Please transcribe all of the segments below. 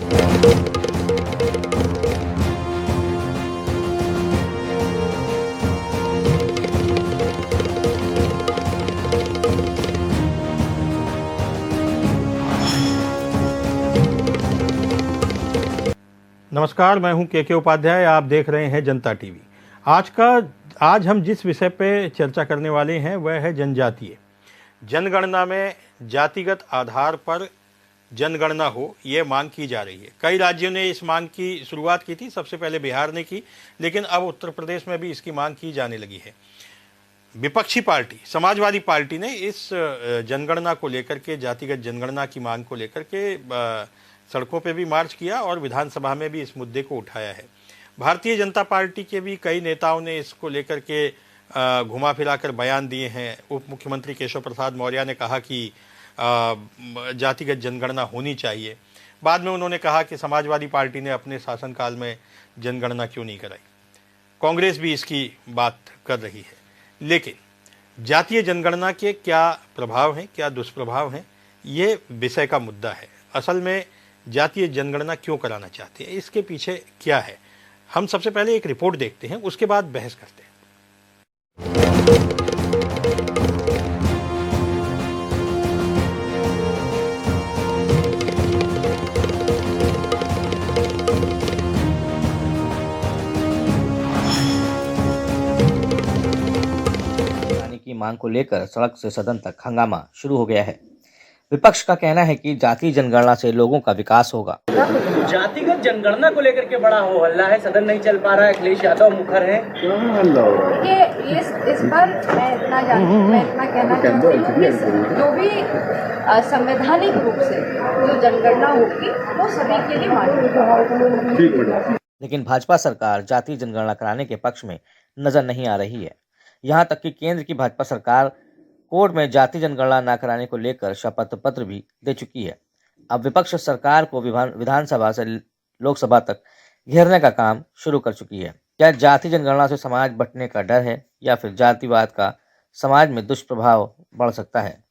नमस्कार, मैं हूं के उपाध्याय। आप देख रहे हैं जनता टीवी। आज हम जिस विषय पे चर्चा करने वाले हैं वह है जनजातीय। जनगणना में जातिगत आधार पर जनगणना हो, ये मांग की जा रही है। कई राज्यों ने इस मांग की शुरुआत की थी, सबसे पहले बिहार ने की, लेकिन अब उत्तर प्रदेश में भी इसकी मांग की जाने लगी है। विपक्षी पार्टी समाजवादी पार्टी ने इस जनगणना को लेकर के, जातिगत जनगणना की मांग को लेकर के सड़कों पे भी मार्च किया और विधानसभा में भी इस मुद्दे को उठाया है। भारतीय जनता पार्टी के भी कई नेताओं ने इसको लेकर के घुमा फिराकर बयान दिए हैं। उप मुख्यमंत्री केशव प्रसाद मौर्य ने कहा कि जातिगत जनगणना होनी चाहिए। बाद में उन्होंने कहा कि समाजवादी पार्टी ने अपने शासनकाल में जनगणना क्यों नहीं कराई। कांग्रेस भी इसकी बात कर रही है। लेकिन जातीय जनगणना के क्या प्रभाव हैं, क्या दुष्प्रभाव हैं, ये विषय का मुद्दा है। असल में जातीय जनगणना क्यों कराना चाहते हैं, इसके पीछे क्या है, हम सबसे पहले एक रिपोर्ट देखते हैं, उसके बाद बहस करते हैं। की मांग को लेकर सड़क से सदन तक हंगामा शुरू हो गया है। विपक्ष का कहना है कि जातीय जनगणना से लोगों का विकास होगा। जातिगत जनगणना को लेकर के बड़ा हो हल्ला है, सदन नहीं चल पा रहा है, अखिलेश यादव मुखर हैं। देखिए, इस पर मैं इतना कहना चाहती हूँ कि जो भी संवैधानिक रूप से जो जनगणना होगी वो सभी के लिए मान्य होगी। लेकिन भाजपा सरकार जातीय जनगणना कराने के पक्ष में नजर नहीं आ रही है। यहाँ तक कि केंद्र की भाजपा सरकार कोर्ट में जाति जनगणना न कराने को लेकर शपथ पत्र भी दे चुकी है। अब विपक्ष सरकार को विधानसभा से लोकसभा तक घेरने का काम शुरू कर चुकी है। क्या जाति जनगणना से समाज बंटने का डर है या फिर जातिवाद का समाज में दुष्प्रभाव बढ़ सकता है?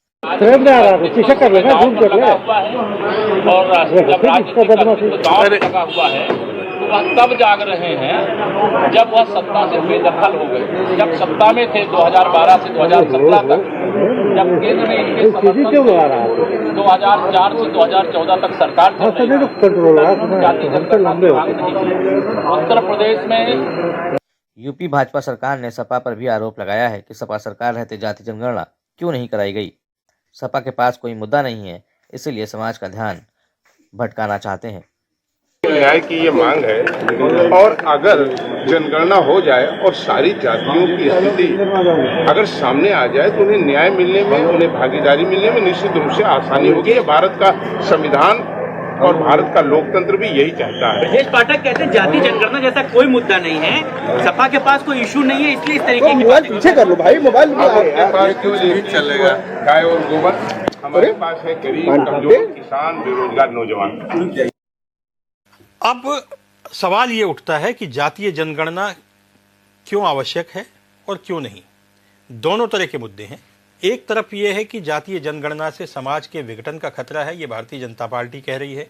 वह तब जाग रहे हैं जब वह सत्ता से बेदखल हो गए। जब सत्ता में थे 2012 से 2017 तक, जब केंद्र में इनके समर्थन 2004 से 2014 तक सरकार उत्तर प्रदेश में यूपी भाजपा सरकार ने सपा पर भी आरोप लगाया है कि सपा सरकार रहते जाति जनगणना क्यों नहीं कराई गई। सपा के पास कोई मुद्दा नहीं है, इसीलिए समाज का ध्यान भटकाना चाहते हैं। न्याय की ये मांग है और अगर जनगणना हो जाए और सारी जातियों की स्थिति अगर सामने आ जाए तो उन्हें न्याय मिलने में, उन्हें भागीदारी मिलने में निश्चित रूप से आसानी होगी। ये भारत का संविधान और भारत का लोकतंत्र भी यही चाहता है। ब्रजेश पाठक कहते हैं जाति जनगणना जैसा कोई मुद्दा नहीं है, सपा के पास कोई इशू नहीं है, इसलिए इस तरीके की बात पीछे कर लो भाई, मोबाइल क्यों चलेगा। गाय और गोबर हमारे पास है, गरीब, कमजोर, किसान, बेरोजगार, नौजवान। अब सवाल ये उठता है कि जातीय जनगणना क्यों आवश्यक है और क्यों नहीं। दोनों तरह के मुद्दे हैं। एक तरफ ये है कि जातीय जनगणना से समाज के विघटन का खतरा है, ये भारतीय जनता पार्टी कह रही है।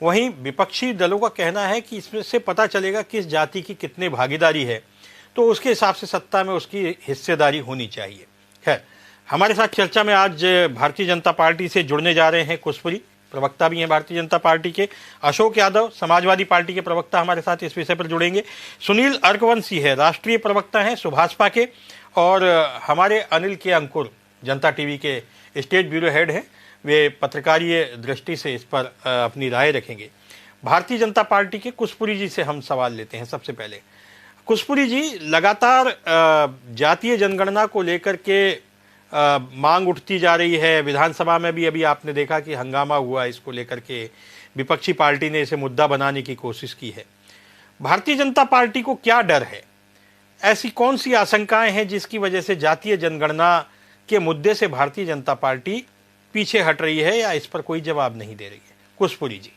वहीं विपक्षी दलों का कहना है कि इसमें से पता चलेगा किस जाति की कितनी भागीदारी है, तो उसके हिसाब से सत्ता में उसकी हिस्सेदारी होनी चाहिए। खैर, हमारे साथ चर्चा में आज भारतीय जनता पार्टी से जुड़ने जा रहे हैं कुशपुरी, प्रवक्ता भी हैं भारतीय जनता पार्टी के। अशोक यादव समाजवादी पार्टी के प्रवक्ता हमारे साथ इस विषय पर जुड़ेंगे। सुनील अर्कवंशी है, राष्ट्रीय प्रवक्ता हैं सुभाषपा के। और हमारे अनिल के अंकुर जनता टीवी के स्टेट ब्यूरो हेड हैं, वे पत्रकारीय दृष्टि से इस पर अपनी राय रखेंगे। भारतीय जनता पार्टी के कुशपुरी जी से हम सवाल लेते हैं। सबसे पहले कुशपुरी जी, लगातार जातीय जनगणना को लेकर के मांग उठती जा रही है। विधानसभा में भी अभी आपने देखा कि हंगामा हुआ इसको लेकर के, विपक्षी पार्टी ने इसे मुद्दा बनाने की कोशिश की है। भारतीय जनता पार्टी को क्या डर है? ऐसी कौन सी आशंकाएं हैं जिसकी वजह से जातीय जनगणना के मुद्दे से भारतीय जनता पार्टी पीछे हट रही है या इस पर कोई जवाब नहीं दे रही है? कुशपुरी जी,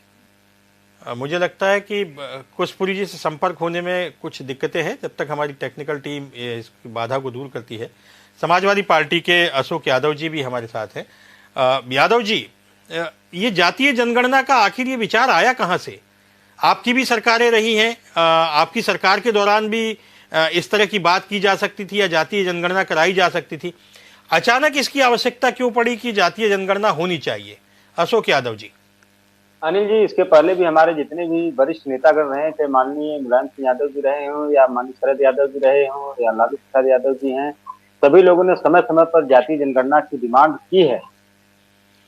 मुझे लगता है कि कुशपुरी जी से संपर्क होने में कुछ दिक्कतें हैं, जब तक हमारी टेक्निकल टीम इस बाधा को दूर करती है। समाजवादी पार्टी के अशोक यादव जी भी हमारे साथ हैं। यादव जी, ये जातीय जनगणना का आखिर ये विचार आया कहाँ से? आपकी भी सरकारें रही हैं, आपकी सरकार के दौरान भी इस तरह की बात की जा सकती थी या जातीय जनगणना कराई जा सकती थी। अचानक इसकी आवश्यकता क्यों पड़ी कि जातीय जनगणना होनी चाहिए? अशोक यादव जी। अनिल जी, इसके पहले भी हमारे जितने भी वरिष्ठ नेतागण रहे, चाहे माननीय मुलायम सिंह यादव जी रहे हों या माननीय शरद यादव जी रहे हों या लालू प्रसाद यादव जी हैं, सभी लोगों ने समय समय पर जातीय जनगणना की डिमांड की है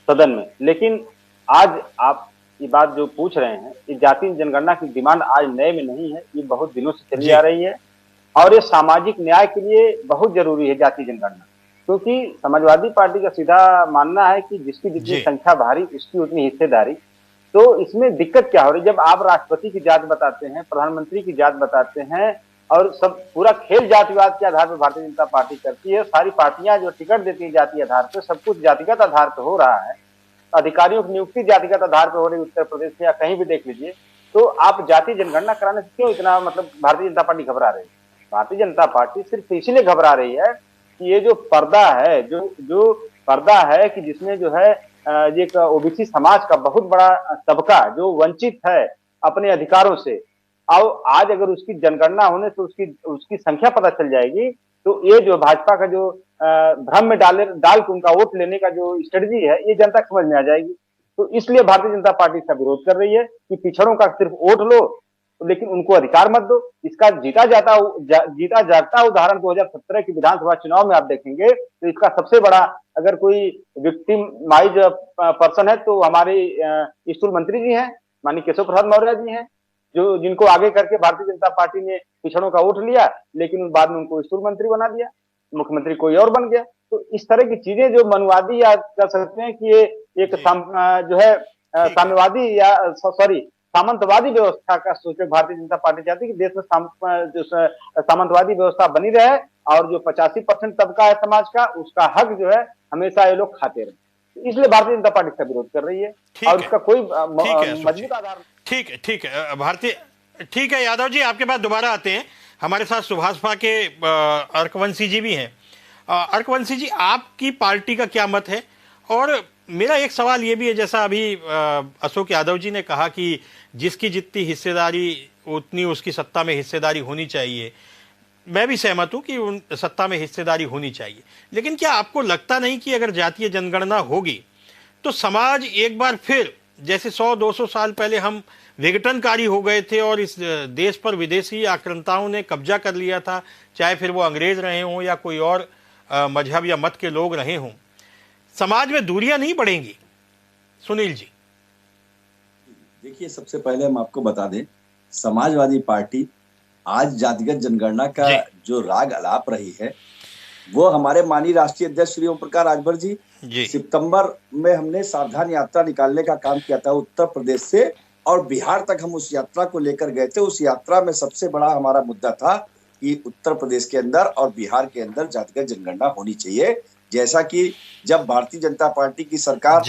सदन में। लेकिन आज आप ये बात जो पूछ रहे हैं, ये जातीय जनगणना की डिमांड आज नए में नहीं है, ये बहुत दिनों से चली आ रही है और ये सामाजिक न्याय के लिए बहुत जरूरी है जातीय जनगणना। क्योंकि समाजवादी पार्टी का सीधा मानना है कि जिसकी जितनी संख्या भारी उसकी उतनी हिस्सेदारी। तो इसमें दिक्कत क्या हो रही है, जब आप राष्ट्रपति की जात बताते हैं, प्रधानमंत्री की जात बताते हैं और सब पूरा खेल जातिवाद के आधार पर भारतीय जनता पार्टी करती है। सारी पार्टियां जो टिकट देती है जाति आधार पर, सब कुछ जातिगत आधार पर हो रहा है। अधिकारियों की नियुक्ति जातिगत आधार पर हो रही है उत्तर प्रदेश में या कहीं भी देख लीजिए। तो आप जातीय जनगणना कराने से क्यों इतना भारतीय जनता पार्टी घबरा रही है? भारतीय जनता पार्टी सिर्फ इसलिए घबरा रही है कि ये जो पर्दा है, जो पर्दा है कि जिसमें जो है एक ओबीसी समाज का बहुत बड़ा तबका जो वंचित है अपने अधिकारों से, और आज अगर उसकी जनगणना होने से उसकी संख्या पता चल जाएगी, तो ये जो भाजपा का जो भ्रम में डाल के उनका वोट लेने का जो स्ट्रेटजी है, ये जनता समझ में आ जाएगी। तो इसलिए भारतीय जनता पार्टी इसका विरोध कर रही है कि पिछड़ों का सिर्फ वोट लो लेकिन उनको अधिकार मत दो। इसका जीता जागता उदाहरण 2017 की विधानसभा चुनाव में आप देखेंगे तो इसका सबसे बड़ा अगर कोई विक्टिमाइज पर्सन है तो हमारे स्कूल मंत्री जी हैं, माननीय केशव प्रसाद मौर्य जी हैं, जो जिनको आगे करके भारतीय जनता पार्टी ने पिछड़ों का वोट लिया, लेकिन बाद में उनको स्कूल मंत्री बना दिया, मुख्यमंत्री कोई और बन गया। तो इस तरह की चीजें जो मनवादी या कह सकते हैं कि ये एक जो है साम्यवादी या सामंतवादी व्यवस्था का सूचक भारतीय जनता पार्टी चाहती है कि देश में जो सामंतवादी व्यवस्था बनी रहे और जो 85% तबका है समाज का, उसका हक जो है हमेशा ये लोग खाते रहे। इसलिए भारतीय जनता पार्टी इसका विरोध कर रही है और उसका कोई मजबूत आधार। ठीक है भारतीय, ठीक है यादव जी, आपके पास दोबारा आते हैं। हमारे साथ सुभाषपा के अर्कवंशी जी भी हैं। अर्कवंशी जी, आपकी पार्टी का क्या मत है? और मेरा एक सवाल ये भी है, जैसा अभी अशोक यादव जी ने कहा कि जिसकी जितनी हिस्सेदारी उतनी उसकी सत्ता में हिस्सेदारी होनी चाहिए, मैं भी सहमत हूं कि उन सत्ता में हिस्सेदारी होनी चाहिए। लेकिन क्या आपको लगता नहीं कि अगर जातीय जनगणना होगी तो समाज एक बार फिर, जैसे 100-200 साल पहले हम विघटनकारी हो गए थे और इस देश पर विदेशी आक्रांताओं ने कब्जा कर लिया था, चाहे फिर वो अंग्रेज रहे हों या कोई और मजहब या मत के लोग रहे हों, समाज में दूरियां नहीं बढ़ेंगी? सुनील जी। देखिए, सबसे पहले हम आपको बता दें, समाजवादी पार्टी आज जातिगत जनगणना का जो राग अलाप रही है वो हमारे माननीय राष्ट्रीय अध्यक्ष श्री ओम प्रकाश राजभर जी सितंबर में हमने सावधान यात्रा निकालने का काम किया था उत्तर प्रदेश से और बिहार तक। हम उस यात्रा को लेकर गए थे। उस यात्रा में सबसे बड़ा हमारा मुद्दा था कि उत्तर प्रदेश के अंदर और बिहार के अंदर जातिगत जनगणना होनी चाहिए। जैसा कि जब भारतीय जनता पार्टी की सरकार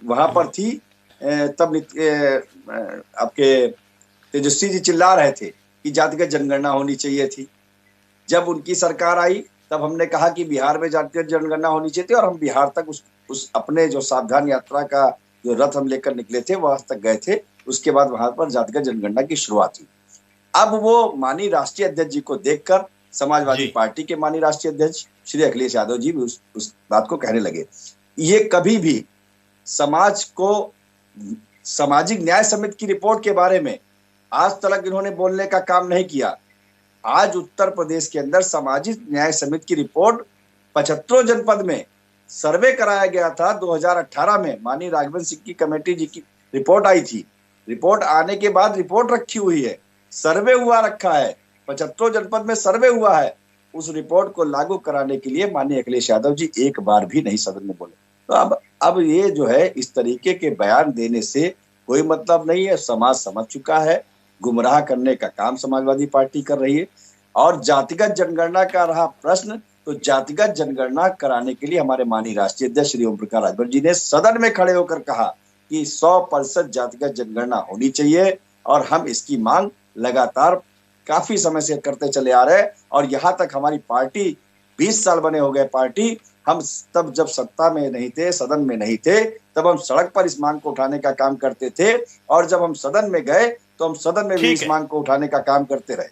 वहां पर थी तब आपके तेजस्वी जी चिल्ला रहे थे कि जातिगत जनगणना होनी चाहिए थी। जब उनकी सरकार आई तब हमने कहा कि बिहार में जातिगत जनगणना होनी चाहिए थी और हम बिहार तक उस अपने जो सावधान यात्रा का जो रथ हम लेकर निकले थे वहां तक गए थे। उसके बाद वहां पर जातिगत जनगणना की शुरुआत हुई। अब वो माननीय राष्ट्रीय अध्यक्ष जी को देखकर समाजवादी पार्टी के माननीय राष्ट्रीय अध्यक्ष श्री अखिलेश यादव जी भी उस बात को कहने लगे। ये कभी भी समाज को सामाजिक न्याय समिति की रिपोर्ट के बारे में आज तक इन्होंने बोलने का काम नहीं किया। आज उत्तर प्रदेश के अंदर सामाजिक न्याय समिति की रिपोर्ट 75 जनपद में सर्वे कराया गया था 2018 में। माननीय राघवन सिंह की कमेटी जी की रिपोर्ट आई थी। रिपोर्ट आने के बाद रिपोर्ट रखी हुई है, सर्वे हुआ रखा है, 75 जनपद में सर्वे हुआ है। उस रिपोर्ट को लागू कराने के लिए माननीय अखिलेश यादव जी एक बार भी नहीं सदन में बोले। तो अब ये जो है इस तरीके के बयान देने से कोई मतलब नहीं है। समाज समझ चुका है, गुमराह करने का काम समाजवादी पार्टी कर रही है। और जातिगत जनगणना का रहा प्रश्न, तो जातिगत जनगणना कराने के लिए हमारे माननीय राष्ट्रीय अध्यक्ष श्री ओम प्रकाश राजभर जी ने सदन में खड़े होकर कहा कि 100% जातिगत जनगणना होनी चाहिए और हम इसकी मांग लगातार काफी समय से करते चले आ रहे हैं। और यहाँ तक हमारी पार्टी 20 साल बने हो गए पार्टी, हम तब जब सत्ता में नहीं थे, सदन में नहीं थे, तब हम सड़क पर इस मांग को उठाने का काम करते थे और जब हम सदन में गए तो हम सदन में भी ठीक इस है। मांग को उठाने का काम करते रहे।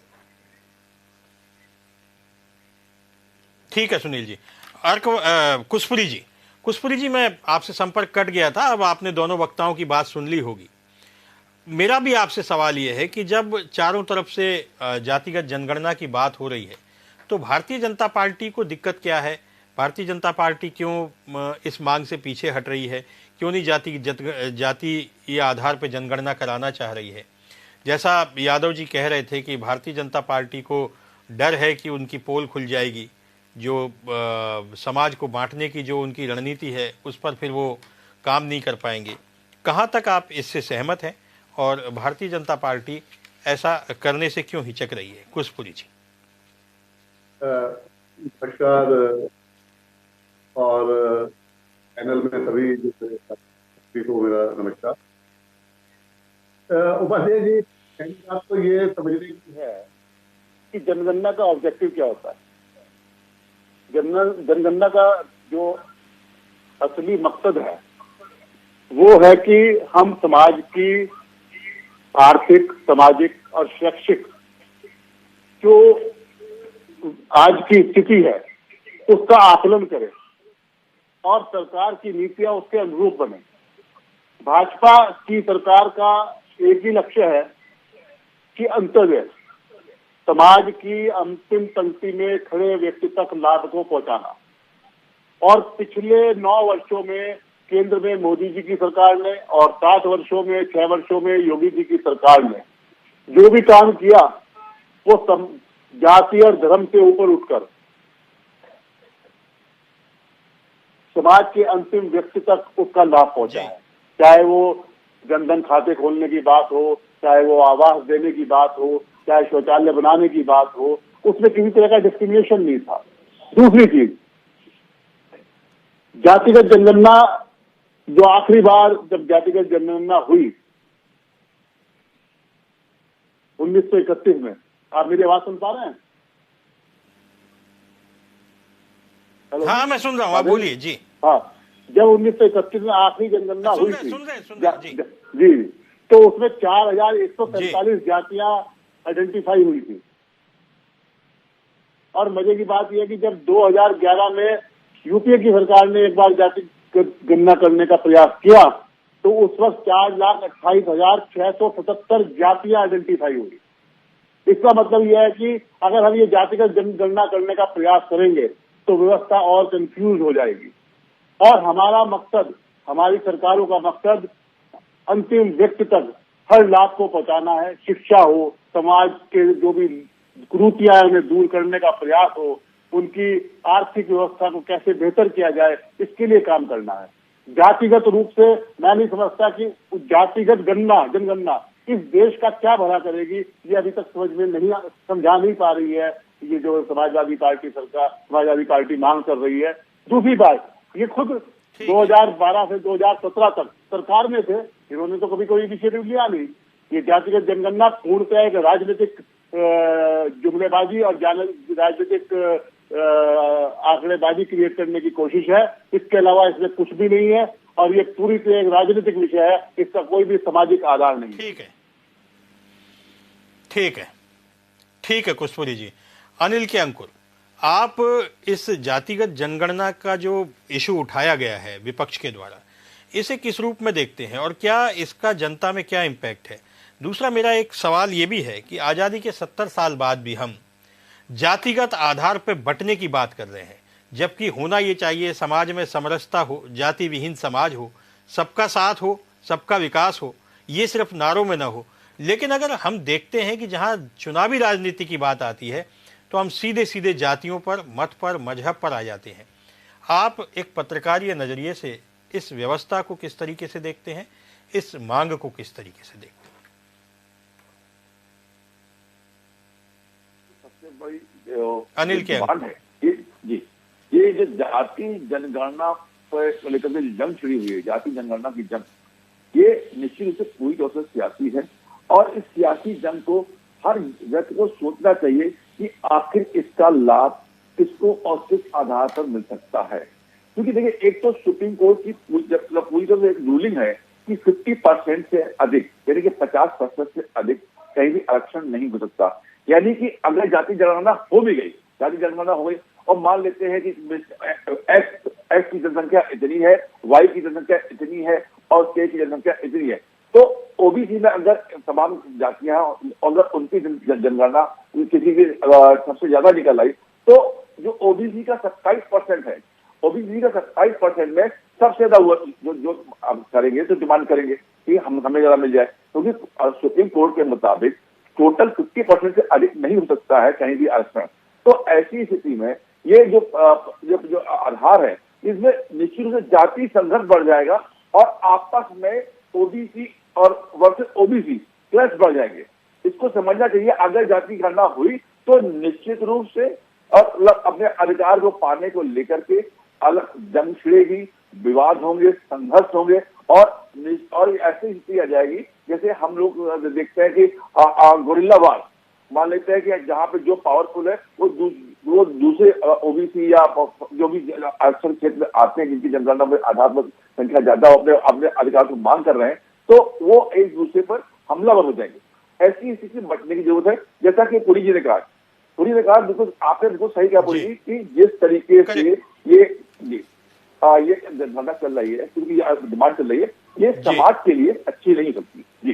ठीक है सुनील जी। कुशपुरी जी, मैं आपसे संपर्क कट गया था, अब आपने दोनों वक्ताओं की बात सुन ली होगी। मेरा भी आपसे सवाल यह है कि जब चारों तरफ से जातिगत जनगणना की बात हो रही है, तो भारतीय जनता पार्टी को दिक्कत क्या है? भारतीय जनता पार्टी क्यों इस मांग से पीछे हट रही है? क्यों नहीं जातीय आधार पर जनगणना कराना चाह रही है? जैसा यादव जी कह रहे थे कि भारतीय जनता पार्टी को डर है कि उनकी पोल खुल जाएगी, जो समाज को बांटने की जो उनकी रणनीति है उस पर फिर वो काम नहीं कर पाएंगे। कहाँ तक आप इससे सहमत हैं और भारतीय जनता पार्टी ऐसा करने से क्यों हिचक रही है? कुशपुरी जी। नमस्कार, और पैनल में सभी को मेरा नमस्कार। उपाध्याय जी, पहली बात तो ये समझने की है कि जनगणना का ऑब्जेक्टिव क्या होता है। जनगणना का जो असली मकसद है वो है कि हम समाज की आर्थिक, सामाजिक और शैक्षिक जो आज की स्थिति है उसका आकलन करें और सरकार की नीतियां उसके अनुरूप बने। भाजपा की सरकार का एक ही लक्ष्य है कि अंत्योदय, समाज की अंतिम पंक्ति में खड़े व्यक्ति तक लाभ को पहुंचाना। और पिछले 9 वर्षों में केंद्र में मोदी जी की सरकार ने और 7 वर्षों में, 6 वर्षों में योगी जी की सरकार ने जो भी काम किया वो जाति और धर्म से ऊपर उठकर समाज के अंतिम व्यक्ति तक उसका लाभ पहुंचा है। चाहे वो जनधन खाते खोलने की बात हो, चाहे वो आवास देने की बात हो, चाहे शौचालय बनाने की बात हो, उसमें किसी तरह का डिस्क्रिमिनेशन नहीं था। दूसरी चीज, जातिगत जनगणना, जो आखिरी बार जब जातिगत जनगणना हुई 1931 में, आप मेरी आवाज सुन पा रहे हैं? हाँ, मैं सुन रहा हूँ, आप बोलिए जी। हाँ, जब 1931 में आखिरी जनगणना हुई थी, सुन रहे जी, तो उसमें 4145 जातियां आइडेंटिफाई हुई थी। और मजे की बात यह है कि जब 2011 में यूपीए की सरकार ने एक बार जाति गणना करने का प्रयास किया तो उस वक्त 4,28,677 जातियां आइडेंटिफाई हुई। इसका मतलब यह है कि अगर हम ये जातिगत जनगणना करने का प्रयास करेंगे तो व्यवस्था और कंफ्यूज हो जाएगी। और हमारा मकसद, हमारी सरकारों का मकसद अंतिम व्यक्ति तक हर लाभ को पहुंचाना है। शिक्षा हो, समाज के जो भी कुरीतियां हैं उन्हें दूर करने का प्रयास हो, उनकी आर्थिक व्यवस्था को कैसे बेहतर किया जाए, इसके लिए काम करना है। जातिगत रूप से मैं नहीं समझता कि जातिगत जनगणना इस देश का क्या भला करेगी, ये अभी तक समझा नहीं पा रही है ये जो समाजवादी पार्टी मांग कर रही है। दूसरी बात, ये खुद 2012 से 2017 तक सरकार में थे, इन्होंने तो कभी कोई इनिशिएटिव लिया नहीं। ये जातिगत जनगणना पूर्णतः एक राजनीतिक जुमलेबाजी और राजनीतिक आंकड़ेबाजी क्रिएट करने की कोशिश है। इसके अलावा इसमें कुछ भी नहीं है और ये पूरी तरह एक राजनीतिक विषय है, इसका कोई भी सामाजिक आधार नहीं। ठीक है कुशपुरी जी। अनिल के अंकुर, आप इस जातिगत जनगणना का जो इशू उठाया गया है विपक्ष के द्वारा, इसे किस रूप में देखते हैं और क्या इसका जनता में क्या इम्पैक्ट है? दूसरा मेरा एक सवाल ये भी है कि आज़ादी के 70 साल बाद भी हम जातिगत आधार पर बंटने की बात कर रहे हैं, जबकि होना ये चाहिए समाज में समरसता हो, जाति विहीन समाज हो, सबका साथ हो, सबका विकास हो, ये सिर्फ नारों में न हो। लेकिन अगर हम देखते हैं कि जहाँ चुनावी राजनीति की बात आती है तो हम सीधे सीधे जातियों पर, मत पर, मजहब पर आ जाते हैं। आप एक पत्रकारीय नजरिए से इस व्यवस्था को किस तरीके से देखते हैं, इस मांग को किस तरीके से देखते हैं? सबसे बड़ी अनिल के डिमांड है जी, ये जो जाति जनगणना पर लेकर के जंग छिड़ी हुई है, जाति जनगणना की जंग, ये निश्चित रूप से पूरी तौर से सियासी है। और इस सियासी जंग को हर व्यक्ति को सोचना चाहिए कि आखिर इसका लाभ किसको और किस आधार पर मिल सकता है। क्योंकि देखिए, एक तो सुप्रीम कोर्ट की पूरी तरह से एक रूलिंग है कि 50% से अधिक यानी कि 50% से अधिक कहीं भी आरक्षण नहीं हो सकता। यानी कि अगर जाति जनगणना हो भी गई, जाति जनगणना हो गई और मान लेते हैं कि एक्स की जनसंख्या इतनी है, वाई की जनसंख्या इतनी है और के की जनसंख्या इतनी है, तो ओबीसी में अगर तमाम जातियां अगर उनकी जनगणना किसी की सबसे ज्यादा निकल आई, तो जो ओबीसी का 27% है, ओबीसी का 27% में सबसे ज्यादा जो हम करेंगे तो डिमांड करेंगे कि हमें ज्यादा मिल जाए, क्योंकि सुप्रीम कोर्ट के मुताबिक टोटल 50% से अधिक नहीं हो सकता है कहीं भी आरक्षण। तो ऐसी स्थिति में ये जो आधार है, इसमें निश्चित रूप से जाति संघर्ष बढ़ जाएगा और आपस में ओबीसी और वर्सेस ओबीसी क्लैश बढ़ जाएंगे। इसको समझना चाहिए। अगर जाति गणना हुई तो निश्चित रूप से और अपने अधिकार को पाने को लेकर के अलग जंग छिड़ेगी, विवाद होंगे, संघर्ष होंगे और ऐसी स्थिति आ जाएगी जैसे हम लोग देखते हैं कि गोरिल्ला वार, मान लेते हैं कि जहाँ पे जो पावरफुल है वो दूसरे ओबीसी या जो भी आरक्षण क्षेत्र में आते हैं जिनकी जनगणना में आधार पर संख्या ज्यादा अपने अधिकार को मांग कर रहे हैं, तो वो एक दूसरे पर हमलावर हो जाएंगे। ऐसी स्थिति बचने की जरूरत है। जैसा कि पुरी जी ने कहा बिल्कुल, आपने बिल्कुल सही कहा पुरी जी की जिस तरीके से ये जनगणना चल रही है, क्योंकि डिमांड चल रही है, ये समाज के लिए अच्छी नहीं सकती। जी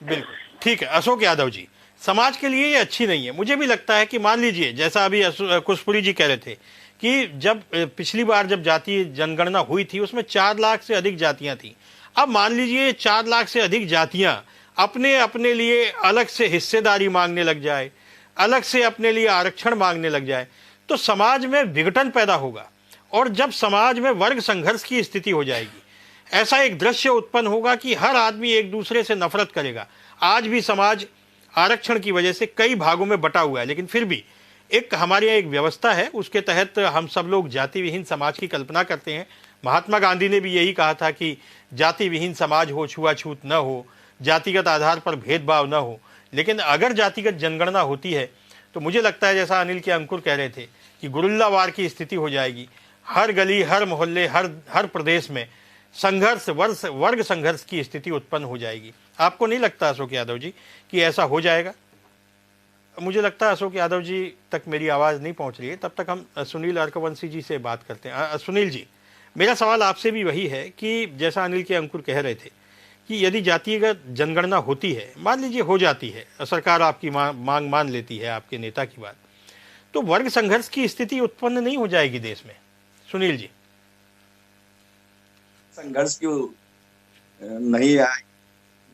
बिल्कुल ठीक है अशोक यादव जी, समाज के लिए ये अच्छी नहीं है। मुझे भी लगता है कि मान लीजिए जैसा अभी कुशपुरी जी कह रहे थे कि जब पिछली बार जब जातीय जनगणना हुई थी उसमें 4 लाख से अधिक जातियां थी। अब मान लीजिए 4 लाख से अधिक जातियां अपने लिए अलग से हिस्सेदारी मांगने लग जाए, अलग से अपने लिए आरक्षण मांगने लग जाए, तो समाज में विघटन पैदा होगा और जब समाज में वर्ग संघर्ष की स्थिति हो जाएगी, ऐसा एक दृश्य उत्पन्न होगा कि हर आदमी एक दूसरे से नफरत करेगा। आज भी समाज आरक्षण की वजह से कई भागों में बटा हुआ है, लेकिन फिर भी एक हमारे यहाँ एक व्यवस्था है, उसके तहत हम सब लोग जाति विहीन समाज की कल्पना करते हैं। महात्मा गांधी ने भी यही कहा था कि जाति विहीन समाज हो, छुआछूत न हो, जातिगत आधार पर भेदभाव न हो। लेकिन अगर जातिगत जनगणना होती है तो मुझे लगता है जैसा अनिल के अंकुर कह रहे थे कि गुरिल्ला वार की स्थिति हो जाएगी। हर गली, हर मोहल्ले, हर प्रदेश में संघर्ष, वर्ग संघर्ष की स्थिति उत्पन्न हो जाएगी। आपको नहीं लगता अशोक यादव जी कि ऐसा हो जाएगा? मुझे लगता है अशोक यादव जी तक मेरी आवाज़ नहीं पहुंच रही है, तब तक हम सुनील अर्कवंशी जी से बात करते हैं। सुनील जी, मेरा सवाल आपसे भी वही है कि जैसा अनिल के अंकुर कह रहे थे कि यदि जातिगत जनगणना होती है, मान लीजिए हो जाती है, सरकार आपकी मांग मान लेती है, आपके नेता की बात, तो वर्ग संघर्ष की स्थिति उत्पन्न नहीं हो जाएगी देश में? सुनील जी, संघर्ष क्यों नहीं आए,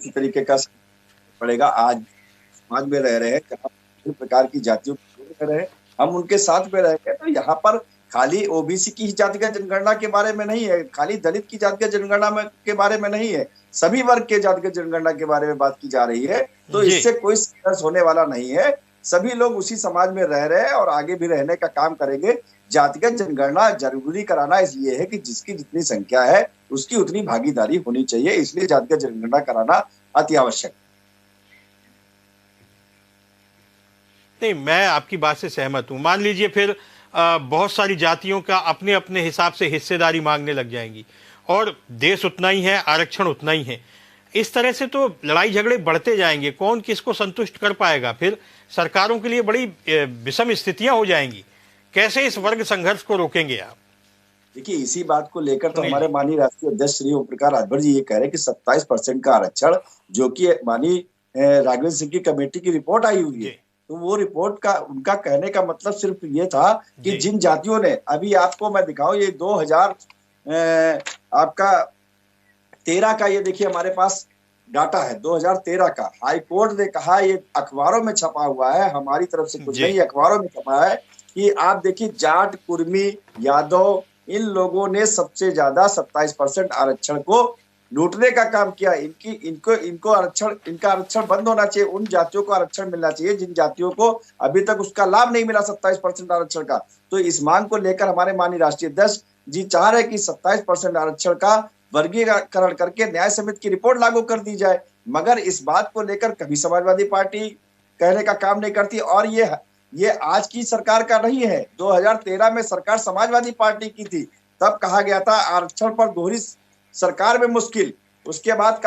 इसी तरीके का पड़ेगा। आज समाज में रह रहे हैं जहाँ विभिन्न प्रकार की जातियों रह रहे हैं, हम उनके साथ में रहेंगे। तो यहाँ पर खाली ओबीसी की जातिगत जनगणना के बारे में नहीं है, खाली दलित की जातिगत जनगणना के बारे में नहीं है, सभी वर्ग के जातिगत जनगणना के बारे में बात की जा रही है। तो इससे कोई संघर्ष होने वाला नहीं है। सभी लोग उसी समाज में रह रहे हैं और आगे भी रहने का काम करेंगे। जातिगत जनगणना जरूरी कराना इसलिए है कि जिसकी जितनी संख्या है उसकी उतनी भागीदारी होनी चाहिए, इसलिए जातिगत जनगणना कराना अति आवश्यक। नहीं, मैं आपकी बात से सहमत हूं। मान लीजिए फिर बहुत सारी जातियों का अपने अपने हिसाब से हिस्सेदारी मांगने लग जाएंगी और देश उतना ही है, आरक्षण उतना ही है। इस तरह से तो लड़ाई झगड़े बढ़ते जाएंगे, कौन किसको संतुष्ट कर पाएगा? फिर सरकारों के लिए बड़ी विषम स्थितियां हो जाएंगी। कैसे इस वर्ग संघर्ष को रोकेंगे आप? देखिए, इसी बात को लेकर तो हमारे माननीय राष्ट्रीय अध्यक्ष श्री ओम प्रकाश राजभर जी ये कह रहे हैं कि 27% का आरक्षण, जो कि माननीय राघवेंद्र सिंह की कमेटी की रिपोर्ट आई हुई है, तो वो रिपोर्ट का उनका कहने का मतलब सिर्फ ये था कि जिन जातियों ने, अभी आपको मैं दिखाऊं, ये 2013 का, ये देखिए हमारे पास डाटा है 2013 का। हाई कोर्ट ने कहा, ये अखबारों में छपा हुआ है, हमारी तरफ से कुछ नहीं, अखबारों में छपा है कि आप देखिए जाट, कुर्मी, यादव, इन लोगों ने सबसे ज्यादा 27% आरक्षण को लूटने का काम किया। इनका आरक्षण बंद होना चाहिए। उन जातियों को आरक्षण मिलना चाहिए जिन जातियों को अभी तक उसका लाभ नहीं मिला 27% आरक्षण का। तो इस मांग को लेकर हमारे माननीय राष्ट्रीय अध्यक्ष जी चाह रहे कि 27% आरक्षण का वर्गीकरण करके न्याय समिति की रिपोर्ट लागू कर दी जाए। मगर इस बात को लेकर कभी समाजवादी पार्टी कहने का काम नहीं करती। और ये आज की सरकार का नहीं है, 2013 में सरकार समाजवादी पार्टी की थी। तब कहा गया था आरक्षण पर दोहरी सरकार में मुश्किल। उसके बाद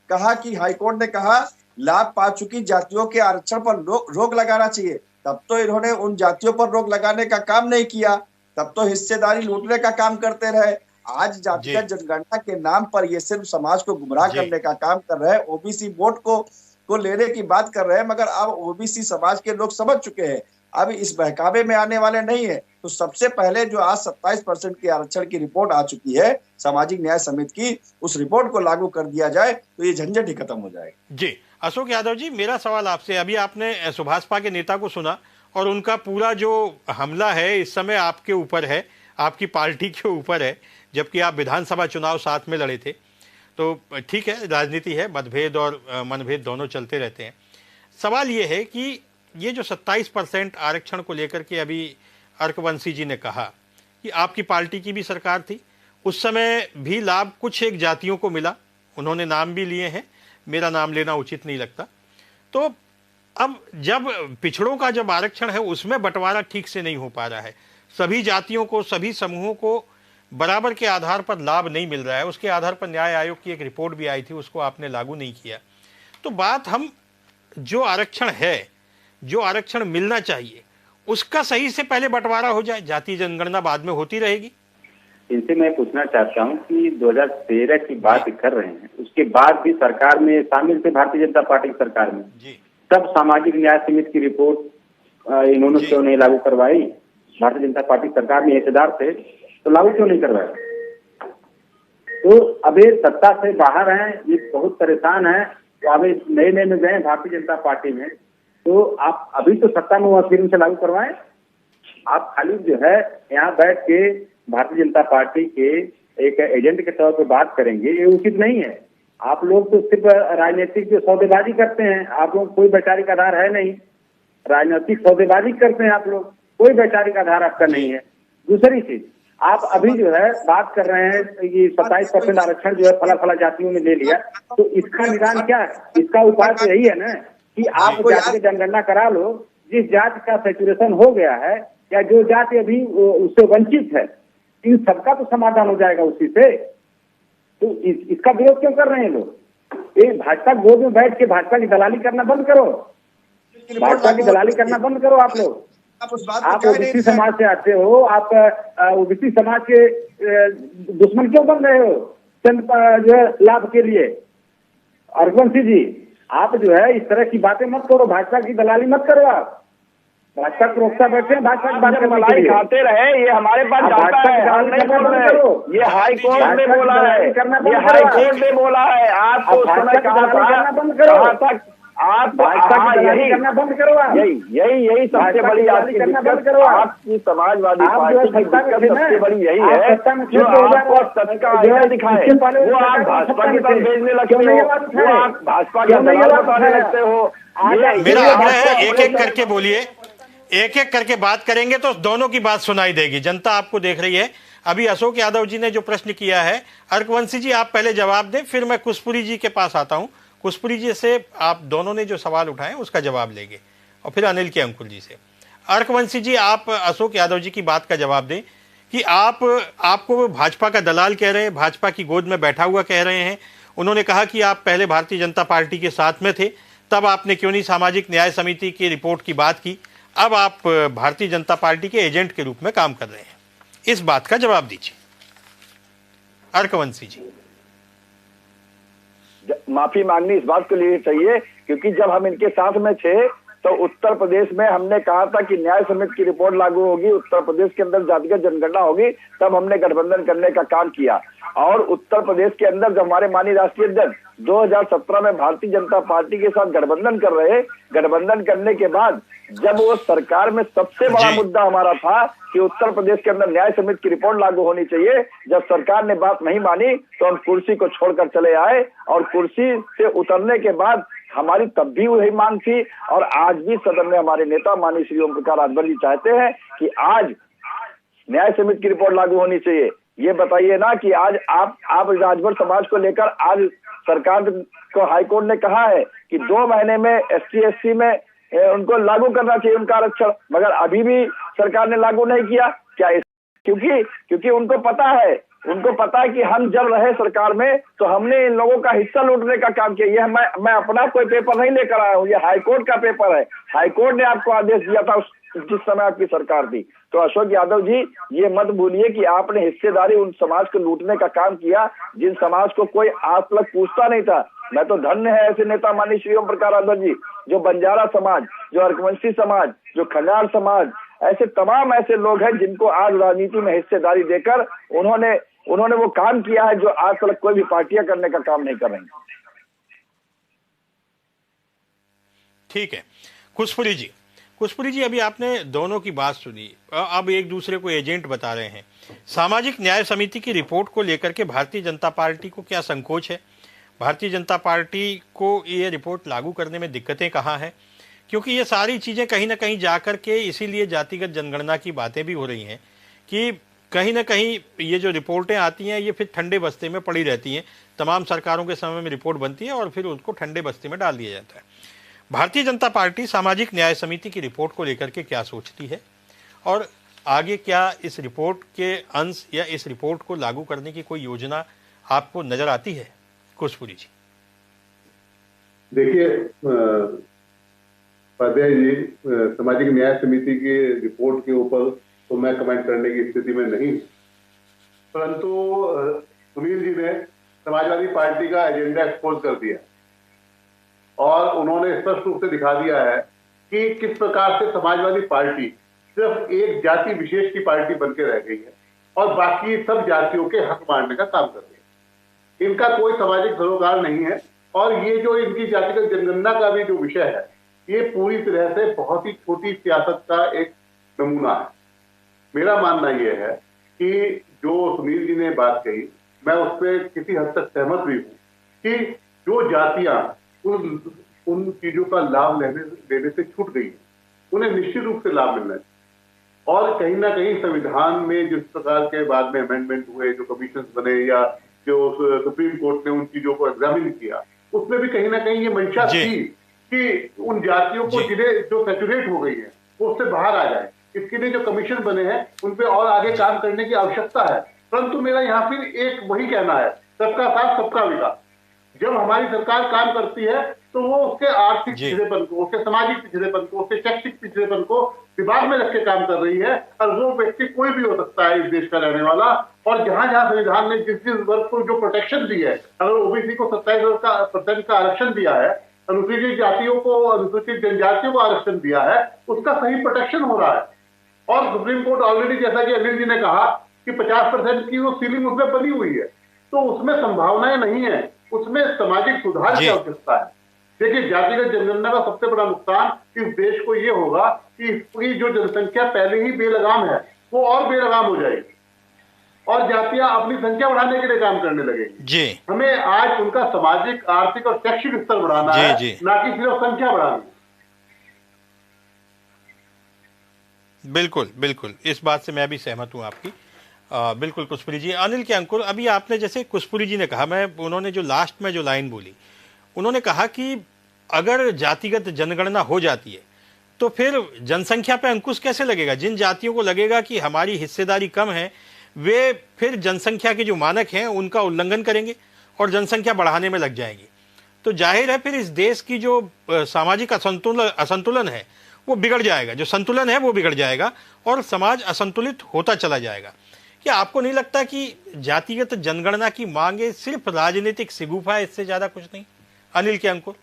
कहा कि हाईकोर्ट ने कहा लाभ पा चुकी जातियों के आरक्षण पर रोक लगाना चाहिए। तब तो इन्होंने उन जातियों पर रोक लगाने का काम नहीं किया, तब तो हिस्सेदारी लूटने का काम करते रहे। आज जातिगत जनगणना के नाम पर ये सिर्फ समाज को गुमराह करने का काम कर रहे हैं। ओबीसी वोट को लेने की बात कर रहे हैं, मगर अब ओबीसी समाज के लोग समझ चुके हैं, अब इस बहकावे में आने वाले नहीं है। तो सबसे पहले जो आज 27% के आरक्षण की रिपोर्ट आ चुकी है सामाजिक न्याय समिति की, उस रिपोर्ट को लागू कर दिया जाए तो ये झंझट ही खत्म हो जाएगा। जी अशोक यादव जी, मेरा सवाल आपसे, अभी आपने सुभाषपा के नेता को सुना और उनका पूरा जो हमला है इस समय आपके ऊपर है, आपकी पार्टी के ऊपर है, जबकि आप विधानसभा चुनाव साथ में लड़े थे। तो ठीक है, राजनीति है, मतभेद और मनभेद दोनों चलते रहते हैं। सवाल ये है कि ये जो 27% आरक्षण को लेकर के अभी अर्कवंशी जी ने कहा कि आपकी पार्टी की भी सरकार थी, उस समय भी लाभ कुछ एक जातियों को मिला, उन्होंने नाम भी लिए हैं, मेरा नाम लेना उचित नहीं लगता। तो अब जब पिछड़ों का जब आरक्षण है उसमें बंटवारा ठीक से नहीं हो पा रहा है, सभी जातियों को, सभी समूहों को बराबर के आधार पर लाभ नहीं मिल रहा है, उसके आधार पर न्याय आयोग की एक रिपोर्ट भी आई थी, उसको आपने लागू नहीं किया। तो बात हम जो आरक्षण है, जो आरक्षण मिलना चाहिए, उसका सही से पहले बंटवारा हो जाए, जातीय जनगणना बाद में होती रहेगी। इनसे मैं पूछना चाहता हूं कि 2013 की बात कर रहे हैं, उसके बाद भी सरकार में शामिल थे, भारतीय जनता पार्टी की सरकार में, तब सामाजिक न्याय समिति की रिपोर्ट इन्होंने क्यों नहीं लागू करवाई? भारतीय जनता पार्टी सरकार में हिस्सेदार थे तो लागू क्यों नहीं करवाया? तो अभी सत्ता से बाहर हैं, ये बहुत परेशान है, तो अभी नए में गए भारतीय जनता पार्टी में, तो आप अभी तो सत्ता में हुआ फिर उनसे लागू करवाएं। आप खाली जो है यहाँ बैठ के भारतीय जनता पार्टी के एक एजेंट के तौर पर बात करेंगे, ये उचित नहीं है। आप लोग तो सिर्फ राजनीतिक जो सौदेबाजी करते हैं, आप लोग कोई वैचारिक आधार है नहीं, राजनीतिक सौदेबाजी करते हैं आप लोग, कोई वैचारिक आधार आपका नहीं है। दूसरी चीज, आप अभी जो है बात कर रहे हैं कि 27% आरक्षण जो है फला जातियों ने ले लिया, तो इसका निदान क्या है? इसका उपाय तो यही है ना कि आप जाति की जनगणना करा लो, जिस जाति का सेचुरेशन हो गया है या जो जाति अभी उससे वंचित है, इन सबका तो समाधान हो जाएगा उसी से। तो इसका विरोध क्यों कर रहे हैं लोग? ये भाजपा गोद में बैठ के भाजपा की दलाली करना बंद करो, भाजपा की दलाली करना बंद करो। आप लोग, आप ओबीसी समाज से आते हो, आप ओबीसी समाज के दुश्मन क्यों बन रहे हो चंद जो है लाभ के लिए? अर्कवंशी जी, आप जो है इस तरह की बातें मत करो, भाजपा की दलाली मत करो। आप भाजपा प्रवक्ता बैठे हैं, भाजपा की बातें मलाई खाते रहे, ये हमारे पास जाता है, हम नहीं बोल रहे हैं। ये हाई कोर्ट ने बोला है, ये हाई कोर्ट ने बोला है। आप तो समय कहा बंद करो, आप यही करना बंद करो, यही सबसे बड़ी आपकी दिक्कत, आपकी समाजवादी पार्टी की दिक्कत सबसे बड़ी यही है जो आपको सच का आईना दिखाए, वो आप भाजपा की तरफ भेजने लगते हो, वो आप भाजपा के दलाल बताने लगते हो। मेरा आग्रह है, एक एक करके बोलिए, एक एक करके बात करेंगे तो दोनों की बात सुनाई देगी, जनता आपको देख रही है। अभी अशोक यादव जी ने जो प्रश्न किया है, अर्कवंशी जी आप पहले जवाब दें, फिर मैं कुशपुरी जी के पास आता हूं। कुशपुरी जी से आप दोनों ने जो सवाल उठाए उसका जवाब लेंगे और फिर अनिल के अंकुर जी से। अर्कवंशी जी, आप अशोक यादव जी की बात का जवाब दें कि आपको भाजपा का दलाल कह रहे हैं, भाजपा की गोद में बैठा हुआ कह रहे हैं। उन्होंने कहा कि आप पहले भारतीय जनता पार्टी के साथ में थे, तब आपने क्यों नहीं सामाजिक न्याय समिति की रिपोर्ट की बात की, अब आप भारतीय जनता पार्टी के एजेंट के रूप में काम कर रहे हैं। इस बात का जवाब दीजिए अर्कवंशी जी। माफी मांगनी इस बात के लिए चाहिए क्योंकि जब हम इनके साथ में थे तो उत्तर प्रदेश में हमने कहा था कि न्याय समिति की रिपोर्ट लागू होगी, उत्तर प्रदेश के अंदर जातिगत जनगणना होगी, तब हमने गठबंधन करने का काम किया। और उत्तर प्रदेश के अंदर जब हमारे माननीय राष्ट्रीय अध्यक्ष 2017 में भारतीय जनता पार्टी के साथ गठबंधन कर रहे, गठबंधन करने के बाद जब वो सरकार में सबसे बड़ा मुद्दा हमारा था कि उत्तर प्रदेश के अंदर न्याय समिति की रिपोर्ट लागू होनी चाहिए, जब सरकार ने बात नहीं मानी तो हम कुर्सी को छोड़कर चले आए। और कुर्सी से उतरने के बाद हमारी तब भी वही मांग थी और आज भी सदन में हमारे नेता माननीय श्री ओम प्रकाश राजभर जी चाहते हैं कि आज न्याय समिति की रिपोर्ट लागू होनी चाहिए। ये बताइए ना कि आज आप राजभर समाज को लेकर आज सरकार को हाईकोर्ट ने कहा है कि 2 महीने में ST/SC में उनको लागू करना चाहिए उनका आरक्षण, मगर अभी भी सरकार ने लागू नहीं किया। क्या क्योंकि उनको पता है कि हम जब रहे सरकार में तो हमने इन लोगों का हिस्सा लूटने का काम किया। यह मैं अपना कोई पेपर नहीं लेकर आया हूँ, ये हाईकोर्ट का पेपर है। हाईकोर्ट ने आपको आदेश दिया था जिस समय आपकी सरकार थी। तो अशोक यादव जी, ये मत भूलिए कि आपने हिस्सेदारी उन समाज को लूटने का काम किया जिन समाज को कोई आज तक पूछता नहीं था। मैं तो धन्य है ऐसे नेता माननीय श्री ओम प्रकाश रावत जी, जो बंजारा समाज, जो अर्कवंशी समाज, जो खंगार समाज, ऐसे तमाम ऐसे लोग हैं जिनको आज राजनीति में हिस्सेदारी देकर उन्होंने वो काम किया है जो आज तक कोई भी पार्टियां करने का काम नहीं कर रही। ठीक है खुशपुरी जी, अभी आपने दोनों की बात सुनी, अब एक दूसरे को एजेंट बता रहे हैं। सामाजिक न्याय समिति की रिपोर्ट को लेकर के भारतीय जनता पार्टी को क्या संकोच है? भारतीय जनता पार्टी को ये रिपोर्ट लागू करने में दिक्कतें कहाँ हैं? क्योंकि ये सारी चीज़ें कहीं ना कहीं जाकर के इसीलिए जातिगत जनगणना की बातें भी हो रही हैं कि कहीं ना कहीं ये जो रिपोर्टें आती हैं ये फिर ठंडे बस्ते में पड़ी रहती हैं। तमाम सरकारों के समय में रिपोर्ट बनती है और फिर उसको ठंडे बस्ते में डाल दिया जाता है। भारतीय जनता पार्टी सामाजिक न्याय समिति की रिपोर्ट को लेकर के क्या सोचती है और आगे क्या इस रिपोर्ट के अंश या इस रिपोर्ट को लागू करने की कोई योजना आपको नजर आती है? खुशपुरी जी। देखिए उपाध्याय जी, सामाजिक न्याय समिति की रिपोर्ट के ऊपर तो मैं कमेंट करने की स्थिति में नहीं हूं, परंतु सुनील जी ने समाजवादी पार्टी का एजेंडा एक्सपोज कर दिया और उन्होंने स्पष्ट रूप से दिखा दिया है कि किस प्रकार से समाजवादी पार्टी सिर्फ एक जाति विशेष की पार्टी बनकर रह गई है और बाकी सब जातियों के हक मारने का काम कर रही है। इनका कोई सामाजिक सरोकार नहीं है और ये जो इनकी जातिगत जनगणना का भी जो विषय है, ये पूरी तरह से बहुत ही छोटी सियासत का एक नमूना है। मेरा मानना यह है कि जो सुनील जी ने बात कही, मैं उस पर किसी हद तक सहमत भी हूं कि जो जातियां उन चीजों का लाभ लेने से छूट गई है, उन्हें निश्चित रूप से लाभ मिलना चाहिए। और कहीं ना कहीं संविधान में जिस प्रकार के बाद में अमेंडमेंट हुए, जो कमीशन बने या जो सुप्रीम कोर्ट ने उन चीजों को एग्जामिन किया, उसमें भी कहीं ना कहीं ये मंशा थी कि उन जातियों को जिन्हें जो सैचुरेट हो गई है वो उससे बाहर आ जाए। इसके लिए जो कमीशन बने हैं उन पे और आगे काम करने की आवश्यकता है। परंतु मेरा यहाँ फिर एक वही कहना है, सबका साथ सबका विकास। जब हमारी सरकार काम करती है तो वो उसके आर्थिक पिछड़ेपन को, उसके सामाजिक पिछड़ेपन को, उसके शैक्षिक पिछड़ेपन को दिमाग में रख के काम कर रही है। और वो व्यक्ति कोई भी हो सकता है इस देश का रहने वाला, और जहां जहां संविधान ने जिस वर्ग को जो प्रोटेक्शन दी है, अगर ओबीसी को 27% का आरक्षण दिया है, अनुसूचित जातियों को, अनुसूचित जनजातियों को आरक्षण दिया है, उसका सही प्रोटेक्शन हो रहा है। और सुप्रीम कोर्ट ऑलरेडी, जैसा कि अनिल जी ने कहा कि 50% की वो सीलिंग उसमें बनी हुई है, तो उसमें संभावनाएं नहीं है, उसमें सामाजिक सुधार की आवश्यकता है। देखिए, जातिगत जनगणना का सबसे बड़ा नुकसान इस देश को ये होगा कि इसकी जो जनसंख्या पहले ही बेलगाम है वो और बेलगाम हो जाएगी और जातियां अपनी संख्या बढ़ाने के लिए काम करने लगेगी। हमें आज उनका सामाजिक, आर्थिक और शैक्षिक स्तर बढ़ाना है, ना कि सिर्फ संख्या बढ़ानी। बिल्कुल बिल्कुल, इस बात से मैं भी सहमत हूं आपकी। बिल्कुल खुशपुरी जी। अनिल के अंकुर, अभी आपने जैसे खुशपुरी जी ने कहा, उन्होंने जो लास्ट में जो लाइन बोली, उन्होंने कहा कि अगर जातिगत जनगणना हो जाती है तो फिर जनसंख्या पे अंकुश कैसे लगेगा? जिन जातियों को लगेगा कि हमारी हिस्सेदारी कम है, वे फिर जनसंख्या के जो मानक हैं उनका उल्लंघन करेंगे और जनसंख्या बढ़ाने में लग जाएंगी। तो जाहिर है फिर इस देश की जो सामाजिक असंतुलन है वो बिगड़ जाएगा, जो संतुलन है वो बिगड़ जाएगा और समाज असंतुलित होता चला जाएगा। क्या आपको नहीं लगता कि जातिगत जनगणना की मांगे सिर्फ राजनीतिक सिगुफा है, इससे ज्यादा कुछ नहीं? अनिल के अंकुर,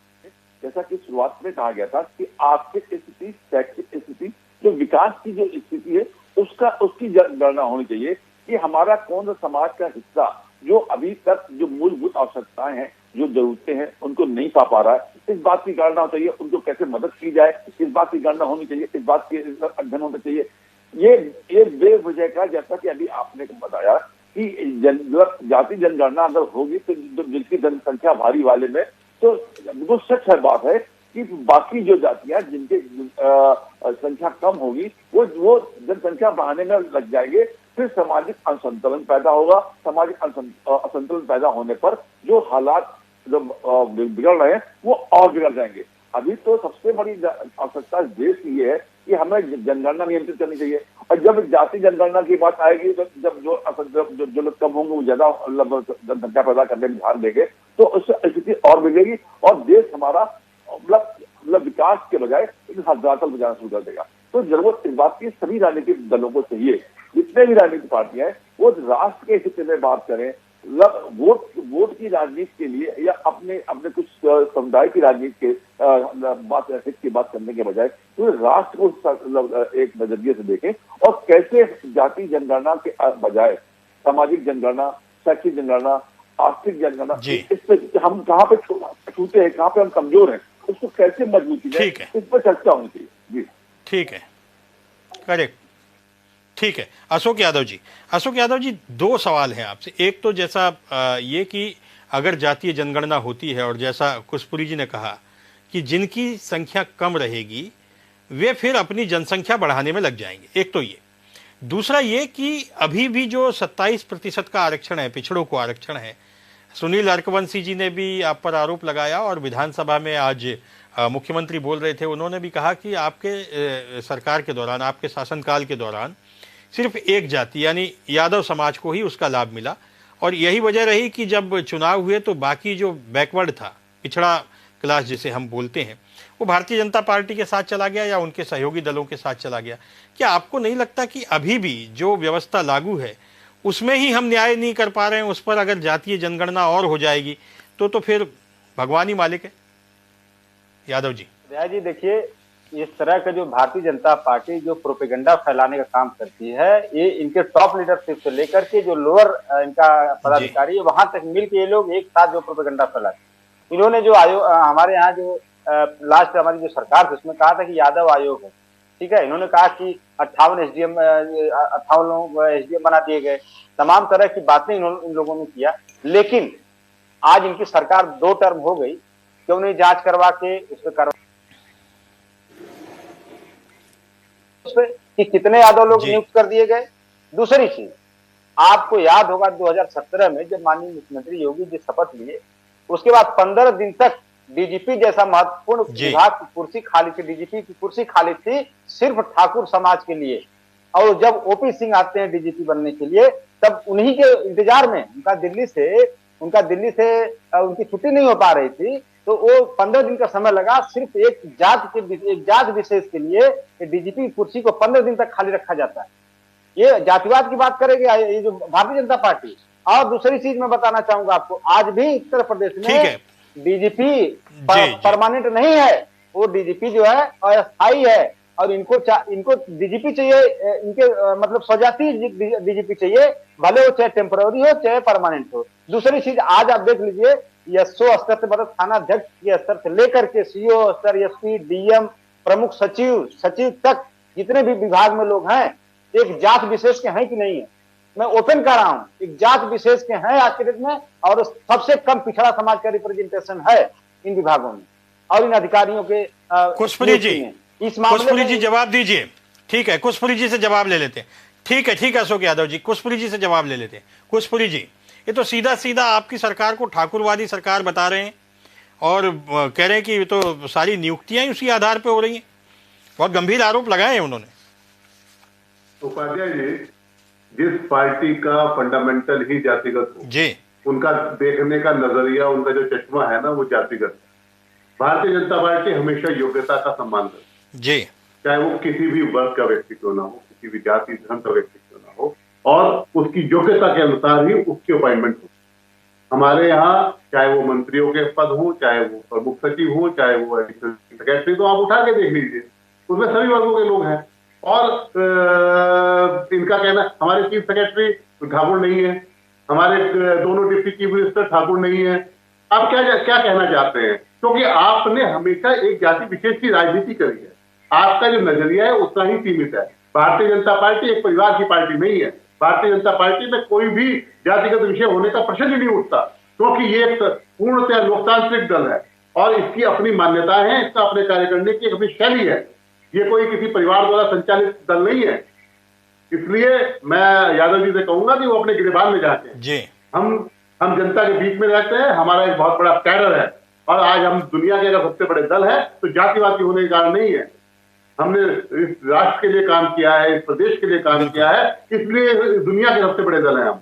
जैसा कि शुरुआत में कहा गया था कि आर्थिक स्थिति, शैक्षिक स्थिति, जो विकास की जो स्थिति है उसकी गणना होनी चाहिए कि हमारा कौन सा समाज का हिस्सा जो अभी तक जो मूलभूत आवश्यकताएं हैं, जो जरूरतें हैं, उनको नहीं पा रहा है, इस बात की गणना होनी चाहिए। उनको कैसे मदद की जाए, इस बात की गणना होनी चाहिए, इस बात की अध्ययन होना चाहिए। ये बेवजह का, जैसा कि अभी आपने बताया कि जाति जनगणना अगर होगी तो जिनकी जनसंख्या भारी वाले में, तो बिल्कुल सच है बात है कि बाकी जो जातियां जिनके संख्या कम होगी वो जनसंख्या बढ़ाने में लग जाएंगे, फिर सामाजिक असंतुलन पैदा होगा। सामाजिक असंतुलन पैदा होने पर जो हालात जो बिगड़ रहे हैं वो और बिगड़ जाएंगे। अभी तो सबसे बड़ी आवश्यकता देश की ये है कि हमें जनगणना नियंत्रित करनी चाहिए। और जब जाति जनगणना की बात आएगी तो जब जो लोग कम होंगे वो ज्यादा जनसंख्या पैदा करने में ध्यान देंगे तो उससे स्थिति और बिगड़ेगी और देश हमारा मतलब विकास के बजाय धरातल पर जाना शुरू कर देगा। तो जरूरत इस बात की सभी राजनीतिक दलों को चाहिए, जितने भी राजनीतिक पार्टियां हैं वो राष्ट्र के हित में बात करें, वोट की राजनीति के लिए या अपने कुछ समुदाय की राजनीति के हित की बात करने के बजाय तो राष्ट्र को एक नजरिए से देखें और कैसे जाति जनगणना के बजाय सामाजिक जनगणना, शैक्षिक जनगणना, आर्थिक जनगणना, इस पे हम कहाँ पे छूते हैं, कहाँ पे हम कमजोर हैं, उसको कैसे मजबूती दें, इस पर चर्चा होनी चाहिए। जी ठीक है, करेक्ट, ठीक है। अशोक यादव जी 2 सवाल हैं आपसे। एक तो जैसा ये कि अगर जातीय जनगणना होती है और जैसा कुशपुरी जी ने कहा कि जिनकी संख्या कम रहेगी वे फिर अपनी जनसंख्या बढ़ाने में लग जाएंगे, एक तो ये। दूसरा ये कि अभी भी जो 27% का आरक्षण है, पिछड़ों को आरक्षण है, सुनील अर्कवंशी जी ने भी आप पर आरोप लगाया और विधानसभा में आज मुख्यमंत्री बोल रहे थे, उन्होंने भी कहा कि आपके सरकार के दौरान, आपके शासनकाल के दौरान सिर्फ एक जाति यानी यादव समाज को ही उसका लाभ मिला और यही वजह रही कि जब चुनाव हुए तो बाकी जो बैकवर्ड था, पिछड़ा क्लास जिसे हम बोलते हैं, वो भारतीय जनता पार्टी के साथ चला गया या उनके सहयोगी दलों के साथ चला गया। क्या आपको नहीं लगता कि अभी भी जो व्यवस्था लागू है उसमें ही हम न्याय नहीं कर पा रहे हैं? उस पर अगर जातीय जनगणना और हो जाएगी तो फिर भगवान ही मालिक है। यादव जी देखिए, इस तरह का जो भारतीय जनता पार्टी जो प्रोपेगेंडा फैलाने का काम करती है, ये इनके टॉप लीडरशिप से लेकर के जो लोअर इनका पदाधिकारी है वहां तक मिलकर ये लोग एक साथ जो प्रोपेगेंडा फैलाते हैं। इन्होंने जो आयोग हमारे यहाँ जो लास्ट हमारी जो सरकार थी उसमें कहा था कि यादव आयोग है, ठीक है। इन्होंने कहा कि 58 एसडीएम बना दिए गए, तमाम तरह की बातें इन लोगों ने किया। लेकिन आज इनकी सरकार 2 टर्म हो गई, क्यों नहीं जांच करवा के उस पर कि कितने यादव लोग नियुक्त कर दिए गए। दूसरी चीज, आपको याद होगा 2017 में जब माननीय मुख्यमंत्री योगी जी शपथ लिए, उसके बाद 15 दिन तक डीजीपी जैसा महत्वपूर्ण विभाग की कुर्सी खाली थी, डीजीपी की कुर्सी खाली थी सिर्फ ठाकुर समाज के लिए। और जब ओपी सिंह आते हैं डीजीपी बनने के लिए, तब उन्हीं के इंतजार में उनका दिल्ली से उनकी छुट्टी नहीं हो पा रही थी, तो वो 15 दिन का समय लगा सिर्फ एक जात विशेष के लिए डीजीपी की कुर्सी को 15 दिन तक खाली रखा जाता है। ये जातिवाद की बात करेगी ये जो भारतीय जनता पार्टी। और दूसरी चीज मैं बताना चाहूंगा आपको, आज भी उत्तर प्रदेश में डीजीपी परमानेंट नहीं है, वो डीजीपी जो है अस्थायी है और इनको डीजीपी चाहिए, इनके मतलब स्वजाति डीजीपी चाहिए, भले वो चाहे टेम्पररी हो चाहे परमानेंट हो। दूसरी चीज, आज आप देख लीजिए एसओ स्तर से, मतलब थाना अध्यक्ष के स्तर से लेकर के सीओ स्तर, एसपी, डीएम, प्रमुख सचिव तक जितने भी विभाग में लोग हैं, एक जात विशेष के हैं कि नहीं है? मैं ओपन कर रहा हूं, एक जात विशेष के हैं आज के डेट में और सबसे कम पिछड़ा समाज का रिप्रेजेंटेशन है इन विभागों में और इन अधिकारियों के। कुशपुरी जी जवाब दीजिए। ठीक है, कुशपुरी जी से जवाब ले लेते हैं। ठीक है अशोक यादव जी, कुशपुरी जी से जवाब ले लेते हैं। कुशपुरी जी, ये तो सीधा आपकी सरकार को ठाकुरवादी सरकार बता रहे हैं और कह रहे हैं कि ये तो सारी नियुक्तियां उसी आधार पर हो रही हैं। बहुत गंभीर आरोप लगाए हैं उन्होंने। उपाध्याय जी, जिस पार्टी का फंडामेंटल ही जातिगत हो जी, उनका देखने का नजरिया, उनका जो चश्मा है ना, वो जातिगत है। भारतीय जनता पार्टी हमेशा योग्यता का सम्मान करती है जी, चाहे वो किसी भी वर्ग का व्यक्ति क्यों ना हो, किसी भी जाति धर्म का व्यक्ति क्यों ना हो, और उसकी योग्यता के अनुसार ही उसकी अपॉइंटमेंट हो। हमारे यहाँ चाहे वो मंत्रियों के पद हो, चाहे वो प्रमुख सचिव हो, चाहे वो सेक्रेटरी, तो आप उठा के देख लीजिए, उसमें सभी वर्गों के लोग हैं। और इनका कहना, हमारे चीफ सेक्रेटरी ठाकुर नहीं है, हमारे दोनों डिप्टी चीफ मिनिस्टर ठाकुर नहीं है। आप क्या कहना चाहते हैं? क्योंकि आपने हमेशा एक जाति विशेष की राजनीति करी है, आपका जो नजरिया है उतना ही सीमित है। भारतीय जनता पार्टी एक परिवार की पार्टी नहीं है। भारतीय जनता पार्टी में कोई भी जातिगत विषय होने का प्रश्न ही नहीं उठता, क्योंकि ये एक पूर्णतः लोकतांत्रिक दल है और इसकी अपनी मान्यताएं हैं, इसका अपने कार्य करने की अपनी शैली है। ये कोई किसी परिवार द्वारा संचालित दल नहीं है। इसलिए मैं यादव जी से कहूंगा कि वो अपने गिरबान में जाके जी, हम जनता के बीच में रहते हैं, हमारा एक बहुत बड़ा कैडर है और आज हम दुनिया के अगर सबसे बड़े दल है तो जातिवादी होने के कारण नहीं है। हमने इस राष्ट्र के लिए काम किया है, इस प्रदेश के लिए काम किया है, इसलिए दुनिया के सबसे बड़े दल हैं हम।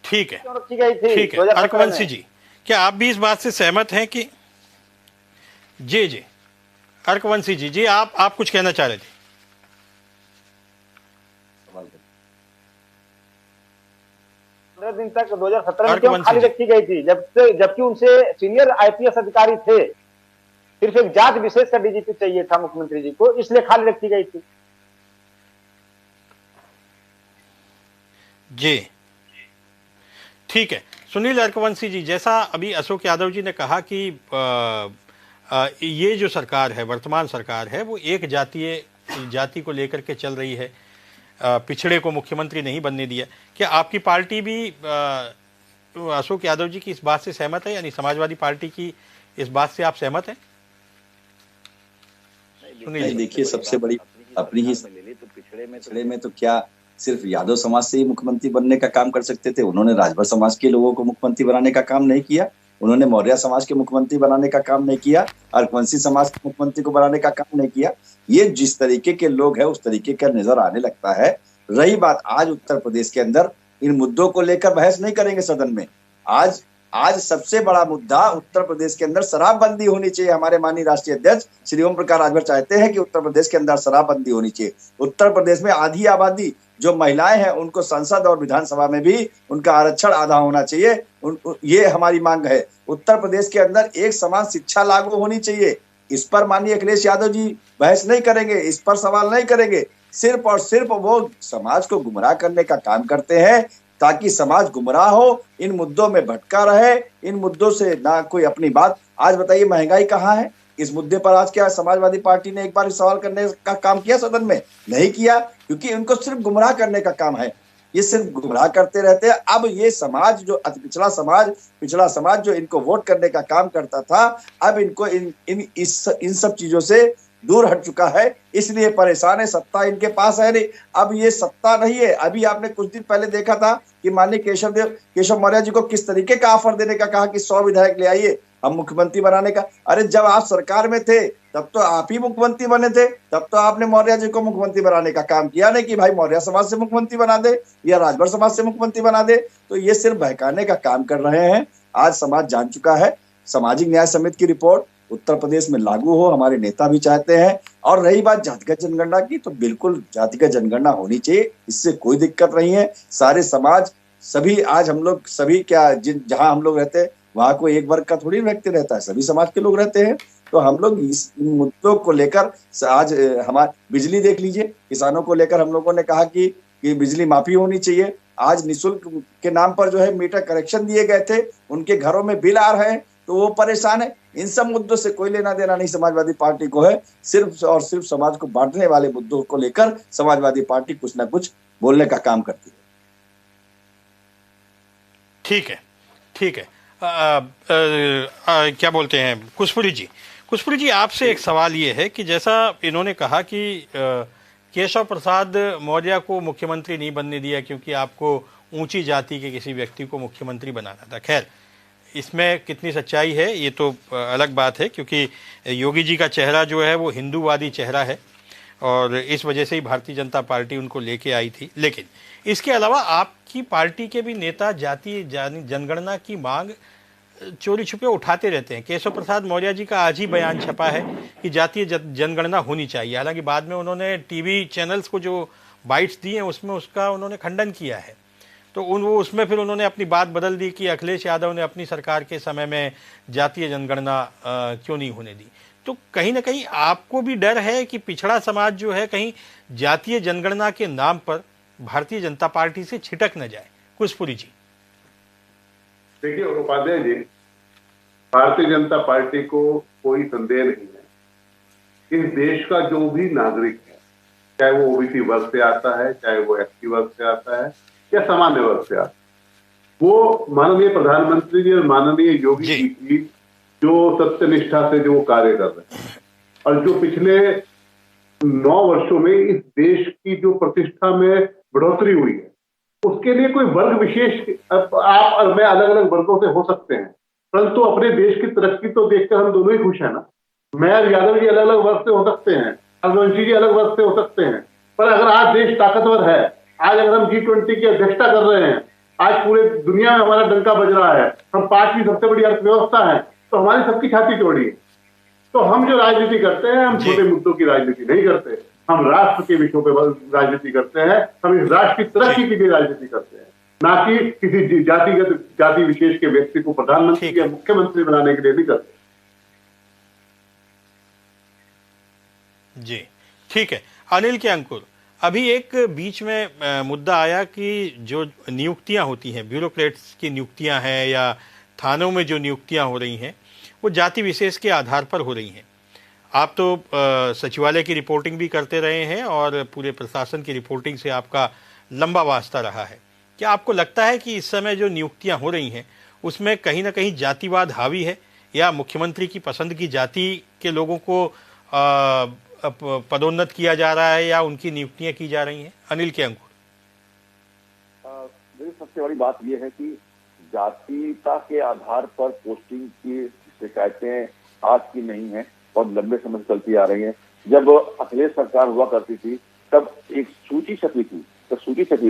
ठीक है, रखी गई थी ठीक है। 2017 अर्कवंशी में। जी, क्या आप भी इस बात से सहमत हैं कि जी अर्कवंशी जी आप कुछ कहना चाह रहे थे? 15 दिन तक 2017 में क्यों अर्कवंशी खाली जी। रखी गई थी, जबकि उनसे सीनियर आईपीएस अधिकारी थे। सिर्फ एक जांच विशेष का डीजीपी चाहिए था मुख्यमंत्री जी को, इसलिए खाली रखी गई थी। जी ठीक है। सुनील अर्कवंशी जी, जैसा अभी अशोक यादव जी ने कहा कि ये जो सरकार है, वर्तमान सरकार है, वो एक जाति को लेकर के चल रही है, पिछड़े को मुख्यमंत्री नहीं बनने दिया। क्या आपकी पार्टी भी अशोक यादव जी की इस बात से सहमत है, यानी समाजवादी पार्टी की इस बात से आप सहमत हैं? नहीं, देखिए, सबसे बड़ी अपनी ही पिछड़े में तो क्या सिर्फ यादव समाज से ही मुख्यमंत्री बनने का काम कर सकते थे? उन्होंने राजभर समाज के लोगों को मुख्यमंत्री बनाने का काम नहीं किया, उन्होंने मौर्य समाज के मुख्यमंत्री बनाने का काम नहीं किया, अर्कवंशी समाज के मुख्यमंत्री को बनाने का काम नहीं किया। ये जिस तरीके के लोग हैं उस तरीके का नजर आने लगता है। रही बात आज उत्तर प्रदेश के अंदर, इन मुद्दों को लेकर बहस नहीं करेंगे सदन में। आज सबसे बड़ा मुद्दा उत्तर प्रदेश के अंदर शराबबंदी होनी चाहिए। हमारे माननीय राष्ट्रीय अध्यक्ष श्री ओम प्रकाश राजभर चाहते हैं कि उत्तर प्रदेश के अंदर शराबबंदी होनी चाहिए। उत्तर प्रदेश में आधी आबादी जो महिलाएं हैं उनको संसद और विधानसभा में भी उनका आरक्षण आधा होना चाहिए। ये हमारी मांग है। उत्तर प्रदेश के अंदर एक समान शिक्षा लागू होनी चाहिए। इस पर माननीय अखिलेश यादव जी बहस नहीं करेंगे, इस पर सवाल नहीं करेंगे। सिर्फ और सिर्फ वो समाज को गुमराह करने का काम करते हैं ताकि समाज गुमराह हो, इन मुद्दों में भटका रहे, इन मुद्दों से ना कोई अपनी बात। आज बताइए महंगाई कहाँ है? इस मुद्दे पर आज क्या समाजवादी पार्टी ने एक बार सवाल करने का काम किया सदन में? नहीं किया, क्योंकि इनको सिर्फ गुमराह करने का काम है। ये सिर्फ गुमराह करते रहते हैं। अब ये समाज जो पिछड़ा समाज जो इनको वोट करने का काम करता था, अब इनको इन सब चीजों से दूर हट चुका है, इसलिए परेशान है। सत्ता इनके पास है नहीं, अब ये सत्ता नहीं है। अभी आपने कुछ दिन पहले देखा था कि माननीय केशव मौर्य जी को किस तरीके का ऑफर देने का कहा कि 100 विधायक ले आइए, हम मुख्यमंत्री बनाने का। अरे जब आप सरकार में थे तब तो आप ही मुख्यमंत्री बने थे, तब तो आपने मौर्य जी को मुख्यमंत्री बनाने का काम किया नहीं कि भाई मौर्य समाज से मुख्यमंत्री बना दे या राजभर समाज से मुख्यमंत्री बना दे। तो ये सिर्फ बहकाने का काम कर रहे हैं। आज समाज जान चुका है। सामाजिक न्याय समिति की रिपोर्ट उत्तर प्रदेश में लागू हो, हमारे नेता भी चाहते हैं। और रही बात जातिगत जनगणना की, तो बिल्कुल जातिगत जनगणना होनी चाहिए, इससे कोई दिक्कत नहीं है। सारे समाज सभी, आज हम लोग सभी क्या जहां हम लोग रहते हैं वहां कोई एक वर्ग का थोड़ी व्यक्ति रहता है, सभी समाज के लोग रहते हैं। तो हम लोग इस मुद्दों को लेकर आज हमारे बिजली देख लीजिए, किसानों को लेकर हम लोगों ने कहा कि बिजली माफी होनी चाहिए। आज निःशुल्क के नाम पर जो है मीटर करेक्शन दिए गए थे, उनके घरों में बिल आ रहे हैं तो वो परेशान है। इन सब मुद्दों से कोई लेना देना नहीं समाजवादी पार्टी को है। सिर्फ और सिर्फ समाज को बांटने वाले मुद्दों को लेकर समाजवादी पार्टी कुछ ना कुछ बोलने का काम करती है। ठीक है, ठीक है। क्या बोलते हैं कुशपुरी जी, आपसे एक सवाल ये है कि जैसा इन्होंने कहा कि केशव प्रसाद मौर्य को मुख्यमंत्री नहीं बनने दिया क्योंकि आपको ऊंची जाति के किसी व्यक्ति को मुख्यमंत्री बनाना था। खैर, इसमें कितनी सच्चाई है ये तो अलग बात है, क्योंकि योगी जी का चेहरा जो है वो हिंदूवादी चेहरा है और इस वजह से ही भारतीय जनता पार्टी उनको लेके आई थी। लेकिन इसके अलावा आपकी पार्टी के भी नेता जातीय जनगणना की मांग चोरी छुपे उठाते रहते हैं। केशव प्रसाद मौर्य जी का आज ही बयान छपा है कि जातीय जनगणना होनी चाहिए। हालांकि बाद में उन्होंने टीवी चैनल्स को जो बाइट्स दी हैं उसमें उसका उन्होंने खंडन किया है। तो उसमें फिर उन्होंने अपनी बात बदल दी कि अखिलेश यादव ने अपनी सरकार के समय में जातीय जनगणना क्यों नहीं होने दी। तो कहीं ना कहीं आपको भी डर है कि पिछड़ा समाज जो है कहीं जातीय जनगणना के नाम पर भारतीय जनता पार्टी से छिटक न जाए। कुशपुरी जी, देखिए उपाध्याय जी, भारतीय जनता पार्टी को कोई संदेह नहीं है, इस देश का जो भी नागरिक है, चाहे वो ओबीसी वर्ग से आता है, चाहे वो एसटी वर्ग से आता है या सामान्य वर्ग से आता है, वो माननीय प्रधानमंत्री जी और माननीय योगी जी जो सत्यनिष्ठा से जो कार्य कर रहे हैं और जो पिछले 9 वर्षों में इस देश की जो प्रतिष्ठा में बढ़ोतरी हुई है, उसके लिए कोई वर्ग विशेष आप और मैं अलग अलग वर्गों से हो सकते हैं, परंतु अपने देश की तरक्की तो देखकर हम दोनों ही खुश हैं ना। मैं और यादव जी अलग अलग वर्ग से हो सकते हैं, रघुवंशी जी अलग वर्ग से हो सकते हैं, पर अगर आज देश ताकतवर है, आज अगर हम G20 की अध्यक्षता कर रहे हैं, आज पूरे दुनिया में हमारा डंका बज रहा है, हम 5वीं सबसे बड़ी अर्थव्यवस्था है, तो हमारी सबकी छाती चौड़ी है। तो हम जो राजनीति करते हैं, हम छोटे मुद्दों की राजनीति नहीं करते, हम राष्ट्र के विषयों पर राजनीति करते हैं, हम इस राष्ट्र की तरक्की की भी राजनीति करते हैं, ना कि किसी जाति विशेष के व्यक्ति को प्रधानमंत्री या मुख्यमंत्री बनाने के लिए नहीं करते। जी ठीक है। अनिल के अंकुर, अभी एक बीच में मुद्दा आया कि जो नियुक्तियां होती हैं, ब्यूरोक्रेट्स की नियुक्तियां हैं या थानों में जो नियुक्तियां हो रही हैं, वो जाति विशेष के आधार पर हो रही हैं। आप तो सचिवालय की रिपोर्टिंग भी करते रहे हैं और पूरे प्रशासन की रिपोर्टिंग से आपका लंबा वास्ता रहा है। क्या आपको लगता है कि इस समय जो नियुक्तियां हो रही हैं उसमें कहीं ना कहीं जातिवाद हावी है, या मुख्यमंत्री की पसंद की जाति के लोगों को पदोन्नत किया जा रहा है या उनकी नियुक्तियां की जा रही हैं? अनिल के अंकुर, सबसे बड़ी बात यह है कि जातीयता के आधार पर पोस्टिंग की शिकायतें आज की नहीं है, बहुत लंबे समय से चलती आ रही हैं। जब अखिलेश सरकार हुआ करती थी तब एक सूची छपी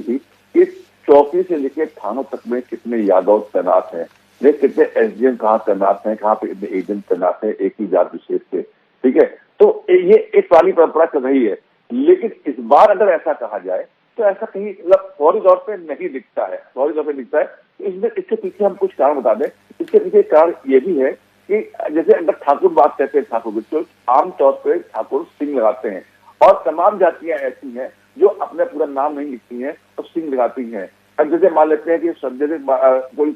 थी कि चौकी से लेकर थानों तक में कितने यादव तैनात हैं, कितने एसडीएम कहाँ तैनात हैं, कहाँ पे एजेंट तैनात हैं एक ही जात विशेष के। ठीक है, तो ये एक पुरानी परंपरा चल रही है। लेकिन इस बार अगर ऐसा कहा जाए तो ऐसा कहीं फौरी तौर पे नहीं दिखता है, इसमें इसके पीछे हम कुछ कारण बता दें। इसके पीछे कारण ये भी है कि जैसे अगर ठाकुर बात कहते हैं, ठाकुर तो आमतौर पर ठाकुर सिंह लगाते हैं, और तमाम जातियां ऐसी हैं जो अपना पूरा नाम नहीं लिखती हैं तो सिंह लगाती हैं। अब जैसे मान लेते हैं कि जैसे कोई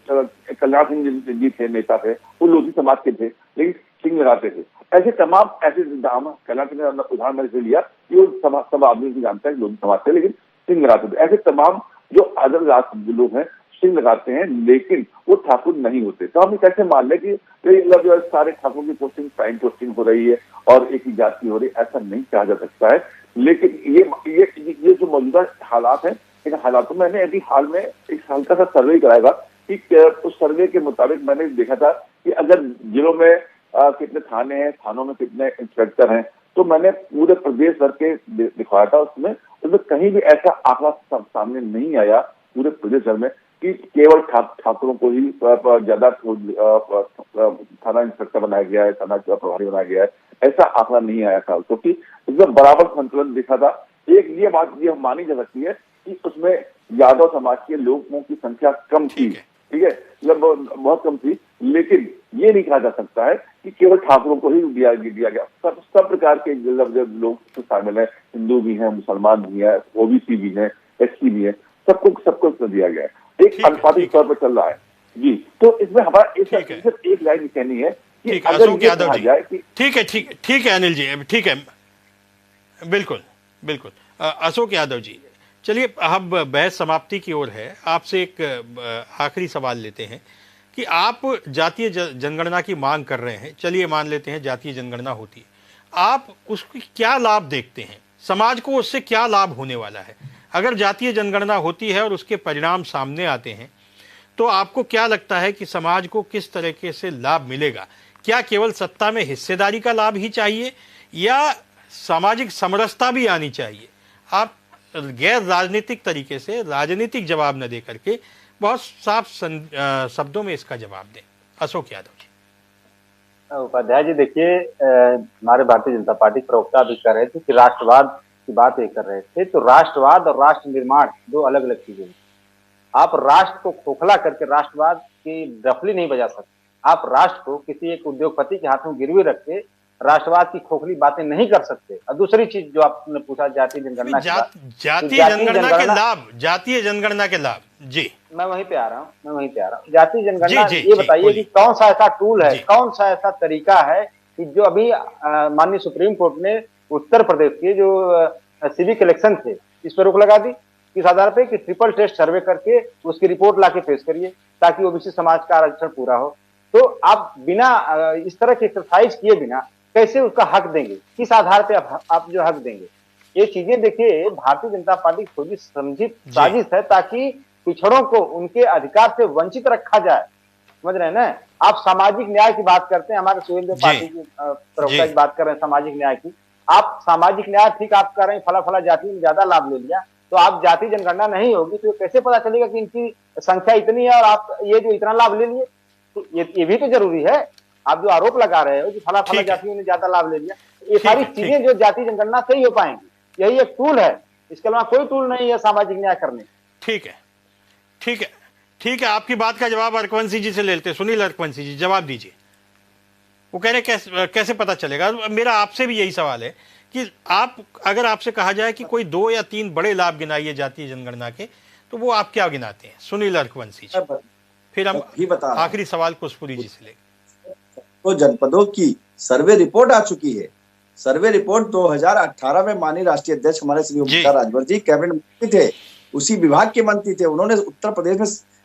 कल्याण सिंह जी थे, नेता थे, वो लोधी समाज के थे लेकिन सिंह लगाते थे। ऐसे तमाम ऐसे नाम, कल्याण सिंह का उदाहरण मैंने लिया कि वो सब आदमी जानता है लोधी समाज थे लेकिन सिंह लगाते थे। ऐसे तमाम जो अदर जात लोग हैं सिंह लगाते हैं लेकिन वो ठाकुर नहीं होते। तो हम कैसे मान लें कि मतलब सारे ठाकुर की पोस्टिंग टाइम पोस्टिंग हो रही है और एक ही जात की हो रही है, ऐसा नहीं कहा जा सकता है। लेकिन ये जो मौजूदा हालात है, इन हालातों में मैंने अभी हाल में एक हल्का सा सर्वे कराएगा कि उस सर्वे के मुताबिक मैंने देखा था कि अगर जिलों में कितने थाने हैं, थानों में कितने इंस्पेक्टर हैं, तो मैंने पूरे प्रदेश भर के दिखाया था। उसमें कहीं भी ऐसा आंकड़ा सामने नहीं आया पूरे प्रदेश भर में कि केवल ठाकुरों को ही ज्यादा थाना इंस्पेक्टर बनाया गया है, थाना प्रभारी बनाया गया है, ऐसा आंकड़ा नहीं आया था। क्योंकि इसमें बराबर संतुलन दिखा था। एक ये बात ये मानी जा सकती है कि उसमें यादव समाज के लोगों की संख्या कम थी, ठीक है, मतलब बहुत कम थी, लेकिन ये नहीं कहा जा सकता है कि केवल ठाकुरों को ही दिया गया। सब प्रकार के लोग शामिल है, हिंदू भी हैं, मुसलमान भी है, ओबीसी भी है, एससी भी है, सबको दिया गया है, एक अनुपातिक तौर पर चल रहा है जी। तो इसमें हमारा सिर्फ एक लाइन कहनी है कि अगर ये कहा जाए कि ठीक है अनिल जी, ठीक है, बिल्कुल। अशोक यादव जी, चलिए अब बहस समाप्ति की ओर है। आपसे एक आखिरी सवाल लेते हैं कि आप जातीय जनगणना की मांग कर रहे हैं, चलिए मान लेते हैं जातीय जनगणना होती है, आप उसकी क्या लाभ देखते हैं, समाज को उससे क्या लाभ होने वाला है? अगर जातीय जनगणना होती है और उसके परिणाम सामने आते हैं तो आपको क्या लगता है कि समाज को किस तरीके से लाभ मिलेगा? क्या केवल सत्ता में हिस्सेदारी का लाभ ही चाहिए या सामाजिक समरसता भी आनी चाहिए? आप गैर राजनीतिक तरीके से राजनीतिक जवाब न दे करके बहुत साफ शब्दों में इसका जवाब दें। अशोक यादव जी। उपाध्याय जी, देखिए हमारे भारतीय जनता पार्टी प्रवक्ता भी कर रहे थे कि राष्ट्रवाद की बात ये कर रहे थे, तो राष्ट्रवाद और राष्ट्र निर्माण दो अलग अलग चीजें हैं। आप राष्ट्र को खोखला करके राष्ट्रवाद की डफली नहीं बजा सकते। आप राष्ट्र को किसी एक उद्योगपति के हाथ में गिरवी रख के राष्ट्रवाद की खोखली बातें नहीं कर सकते। और दूसरी चीज जो आपने पूछा जातीय जनगणना जातीय जनगणना के लाभ, जी मैं वहीं पे आ रहा हूँ। जातीय जनगणना, ये बताइए कि कौन सा ऐसा टूल है, कौन सा ऐसा तरीका है कि जो अभी माननीय सुप्रीम कोर्ट ने उत्तर प्रदेश के जो सिविक इलेक्शन थे इस पर रोक लगा दी, किस आधार पे कि ट्रिपल टेस्ट सर्वे करके उसकी रिपोर्ट लाके पेश करिए ताकि ओबीसी समाज का आरक्षण पूरा हो। तो आप बिना इस तरह की एक्सरसाइज किए बिना कैसे उसका हक देंगे? किस आधार पे आप जो हक देंगे? ये चीजें देखिए भारतीय जनता पार्टी की सोची समझी साजिश है ताकि पिछड़ों को उनके अधिकार से वंचित रखा जाए। समझ रहे हैं ना आप? सामाजिक न्याय की बात करते हैं, हमारे सुहेलदेव पार्टी की प्रवक्ता की बात कर रहे हैं सामाजिक न्याय की। आप सामाजिक न्याय ठीक आप कर रहे हैं, फला फला जाति में ज्यादा लाभ ले लिया, तो आप जाति जनगणना नहीं होगी तो कैसे पता चलेगा कि इनकी संख्या इतनी है और आप ये जो इतना लाभ ले लिए? तो ये भी तो जरूरी है। आप जो आरोप लगा रहे हो कि फला फला जातियों ने ज्यादा लाभ ले लिया, ये सारी चीजें जो जाति जनगणना से ही हो पाएंगी। यही एक टूल है, इसके अलावा कोई टूल नहीं है सामाजिक न्याय करने। ठीक है, ठीक है, ठीक है। आपकी बात का जवाब अर्कवंशी जी से ले लेते हैं। सुनील अर्कवंशी जी, जवाब दीजिए। वो कह रहे कैसे पता चलेगा? मेरा आपसे भी यही सवाल है कि अगर आपसे कहा जाए कि कोई 2 या 3 बड़े लाभ गिनाइए जातीय जनगणना के, तो वो आप क्या गिनाते हैं? सुनील अर्कवंशी जी, फिर हम आखिरी सवाल कुशपुरी जी से लेंगे। तो जनपदों की सर्वे रिपोर्ट आ चुकी है। सर्वे रिपोर्ट 2018 में माननीय राष्ट्रीय अध्यक्ष हमारे श्री ओमकार राजभर जी कैबिनेट मंत्री थे, उसी विभाग के मंत्री थे। उन्होंने उत्तर प्रदेश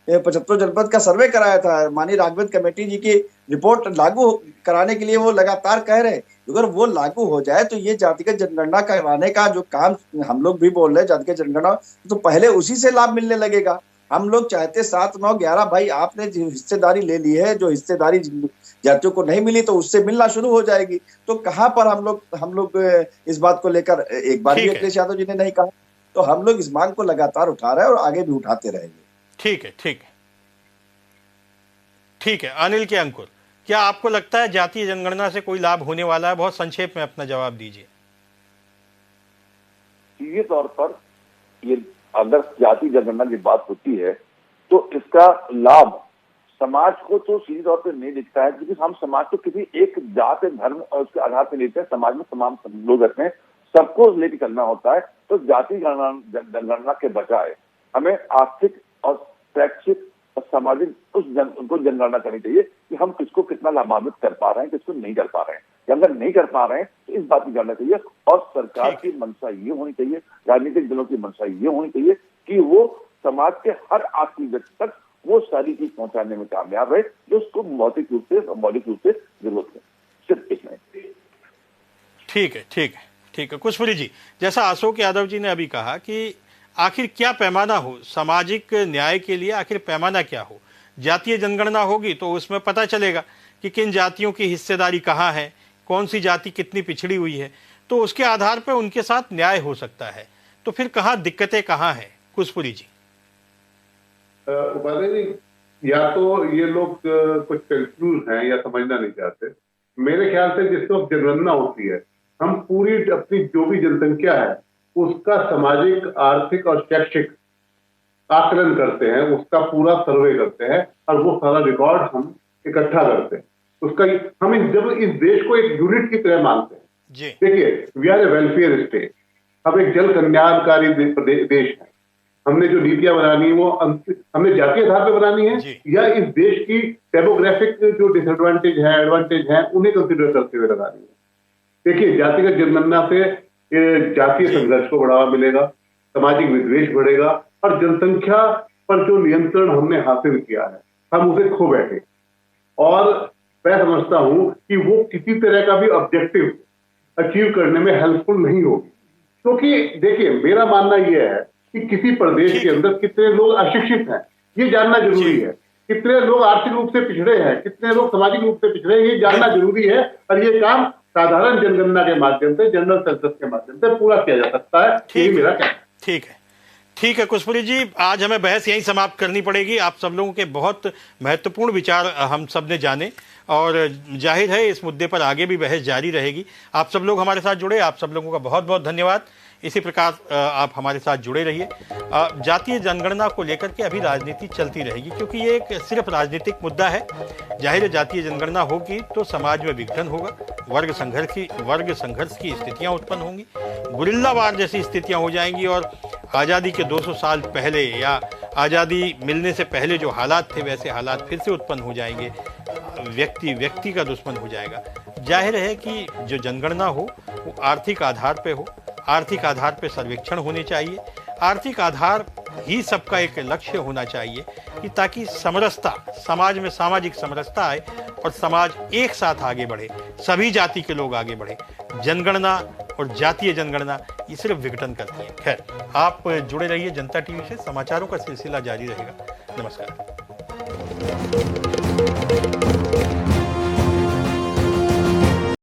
में 75 जनपद का सर्वे कराया था। माननीय राघवेंद्र कमेटी जी की रिपोर्ट लागू कराने के लिए वो लगातार कह रहे हैं। अगर वो लागू हो जाए तो ये जातिगत जनगणना कराने का जो काम हम लोग भी बोल रहे हैं, जातिगत जनगणना, तो पहले उसी से लाभ मिलने लगेगा। हम लोग चाहते 7, 9, 11 भाई आपने हिस्सेदारी ले ली है, जो हिस्सेदारी जातियों को नहीं मिली तो उससे मिलना शुरू हो जाएगी। तो कहाँ पर हम लोग इस बात को लेकर, एक बार भी अखिलेश यादव जी ने नहीं कहा, तो हम लोग इस मांग को लगातार उठा रहे हैं और आगे भी उठाते रहेंगे। ठीक है, ठीक है, ठीक है। अनिल के अंकुर, क्या आपको लगता है जातीय जनगणना से कोई लाभ होने वाला है? बहुत संक्षेप में अपना जवाब दीजिए। सीधे तौर पर ये अगर जाति जनगणना की बात होती है तो इसका लाभ समाज को तो सीधे तौर पर नहीं दिखता है, क्योंकि हम समाज को किसी एक जात, धर्म और उसके आधार पर लेते हैं। समाज में तमाम लोग रहते हैं, सबको लेकर चलना होता है। तो जाति जनगणना के बजाय हमें आर्थिक और शैक्षिक और सामाजिक उनको जनगणना करनी चाहिए कि हम किसको कितना लाभान्वित कर पा रहे हैं, किसको नहीं कर पा रहे हैं। अगर नहीं कर पा रहे हैं तो इस बात की जानना चाहिए। और सरकार की मंशा ये होनी चाहिए, राजनीतिक दलों की मंशा ये होनी चाहिए कि वो समाज के हर आखिरी व्यक्ति तक वो सारी चीज पहुंचाने में कामयाब है जो उसको मौलिक रूप से जरूरत है। सिर्फ इतना। ठीक है, ठीक है, ठीक है। कुशपुरी जी, जैसा अशोक यादव जी ने अभी कहा कि आखिर क्या पैमाना हो सामाजिक न्याय के लिए, आखिर पैमाना क्या हो? जातीय जनगणना होगी तो उसमें पता चलेगा कि किन जातियों की हिस्सेदारी कहाँ है, कौन सी जाति कितनी पिछड़ी हुई है, तो उसके आधार पर उनके साथ न्याय हो सकता है। तो फिर कहाँ दिक्कतें कहाँ हैं? कुशपुरी जी। उपाध्याय जी, या तो ये लोग कुछ कंफ्यूज हैं या समझना नहीं चाहते। मेरे ख्याल से जिस वक्त जनगणना होती है, हम पूरी अपनी जो भी जनसंख्या है उसका सामाजिक, आर्थिक और शैक्षिक आकलन करते हैं, उसका पूरा सर्वे करते हैं और वो सारा रिकॉर्ड हम इकट्ठा करते हैं। उसका हम जब इस देश को एक यूनिट की तरह मानते हैं। देखिए, we are a welfare state, हम एक जल कल्याणकारी देश है। हमने जो नीतियां बनानी है वो हमने जातीय आधार पर बनानी है या इस देश की डेमोग्राफिक जो डिसएडवांटेज है, एडवांटेज है, उन्हें कंसिडर करते हुए लगानी है। देखिए, जातिगत जनगणना से जातीय संघर्ष को बढ़ावा मिलेगा, सामाजिक विद्वेष बढ़ेगा और जनसंख्या पर जो नियंत्रण हमने हासिल किया है हम उसे खो बैठे। और मैं समझता हूं कि वो किसी तरह का भी ऑब्जेक्टिव अचीव करने में हेल्पफुल नहीं होगी, क्योंकि देखिए मेरा मानना यह है कि किसी प्रदेश के अंदर कितने लोग अशिक्षित हैं ये जानना जरूरी है, कितने लोग आर्थिक रूप से पिछड़े हैं, कितने लोग सामाजिक रूप से पिछड़े हैं ये जानना जरूरी है। और ये काम साधारण जनगणना के माध्यम से, जनरल सेंसस के माध्यम से पूरा किया जा सकता है। यही मेरा कहना है। ठीक है, ठीक है कुशपुरी जी, आज हमें बहस यहीं समाप्त करनी पड़ेगी। आप सब लोगों के बहुत महत्वपूर्ण विचार हम सब ने जाने और जाहिर है इस मुद्दे पर आगे भी बहस जारी रहेगी। आप सब लोग हमारे साथ जुड़े, आप सब लोगों का बहुत बहुत धन्यवाद। इसी प्रकार आप हमारे साथ जुड़े रहिए। जातीय जनगणना को लेकर के अभी राजनीति चलती रहेगी, क्योंकि ये एक सिर्फ राजनीतिक मुद्दा है। जाहिर है जातीय जनगणना होगी तो समाज में विघटन होगा, वर्ग संघर्ष की स्थितियां उत्पन्न होंगी, गुरिल्लावार जैसी स्थितियां हो जाएंगी और आज़ादी के 200 साल पहले या आज़ादी मिलने से पहले जो हालात थे वैसे हालात फिर से उत्पन्न हो जाएंगे। व्यक्ति का दुश्मन हो जाएगा। जाहिर है कि जो जनगणना हो वो आर्थिक आधार पे हो, आर्थिक आधार पे सर्वेक्षण होने चाहिए, आर्थिक आधार ही सबका एक लक्ष्य होना चाहिए कि ताकि समरसता, समाज में सामाजिक समरसता आए और समाज एक साथ आगे बढ़े, सभी जाति के लोग आगे बढ़े। जनगणना और जातीय जनगणना ये सिर्फ विघटन करती है। खैर, आप जुड़े रहिए जनता टीवी से, समाचारों का सिलसिला जारी रहेगा। नमस्कार।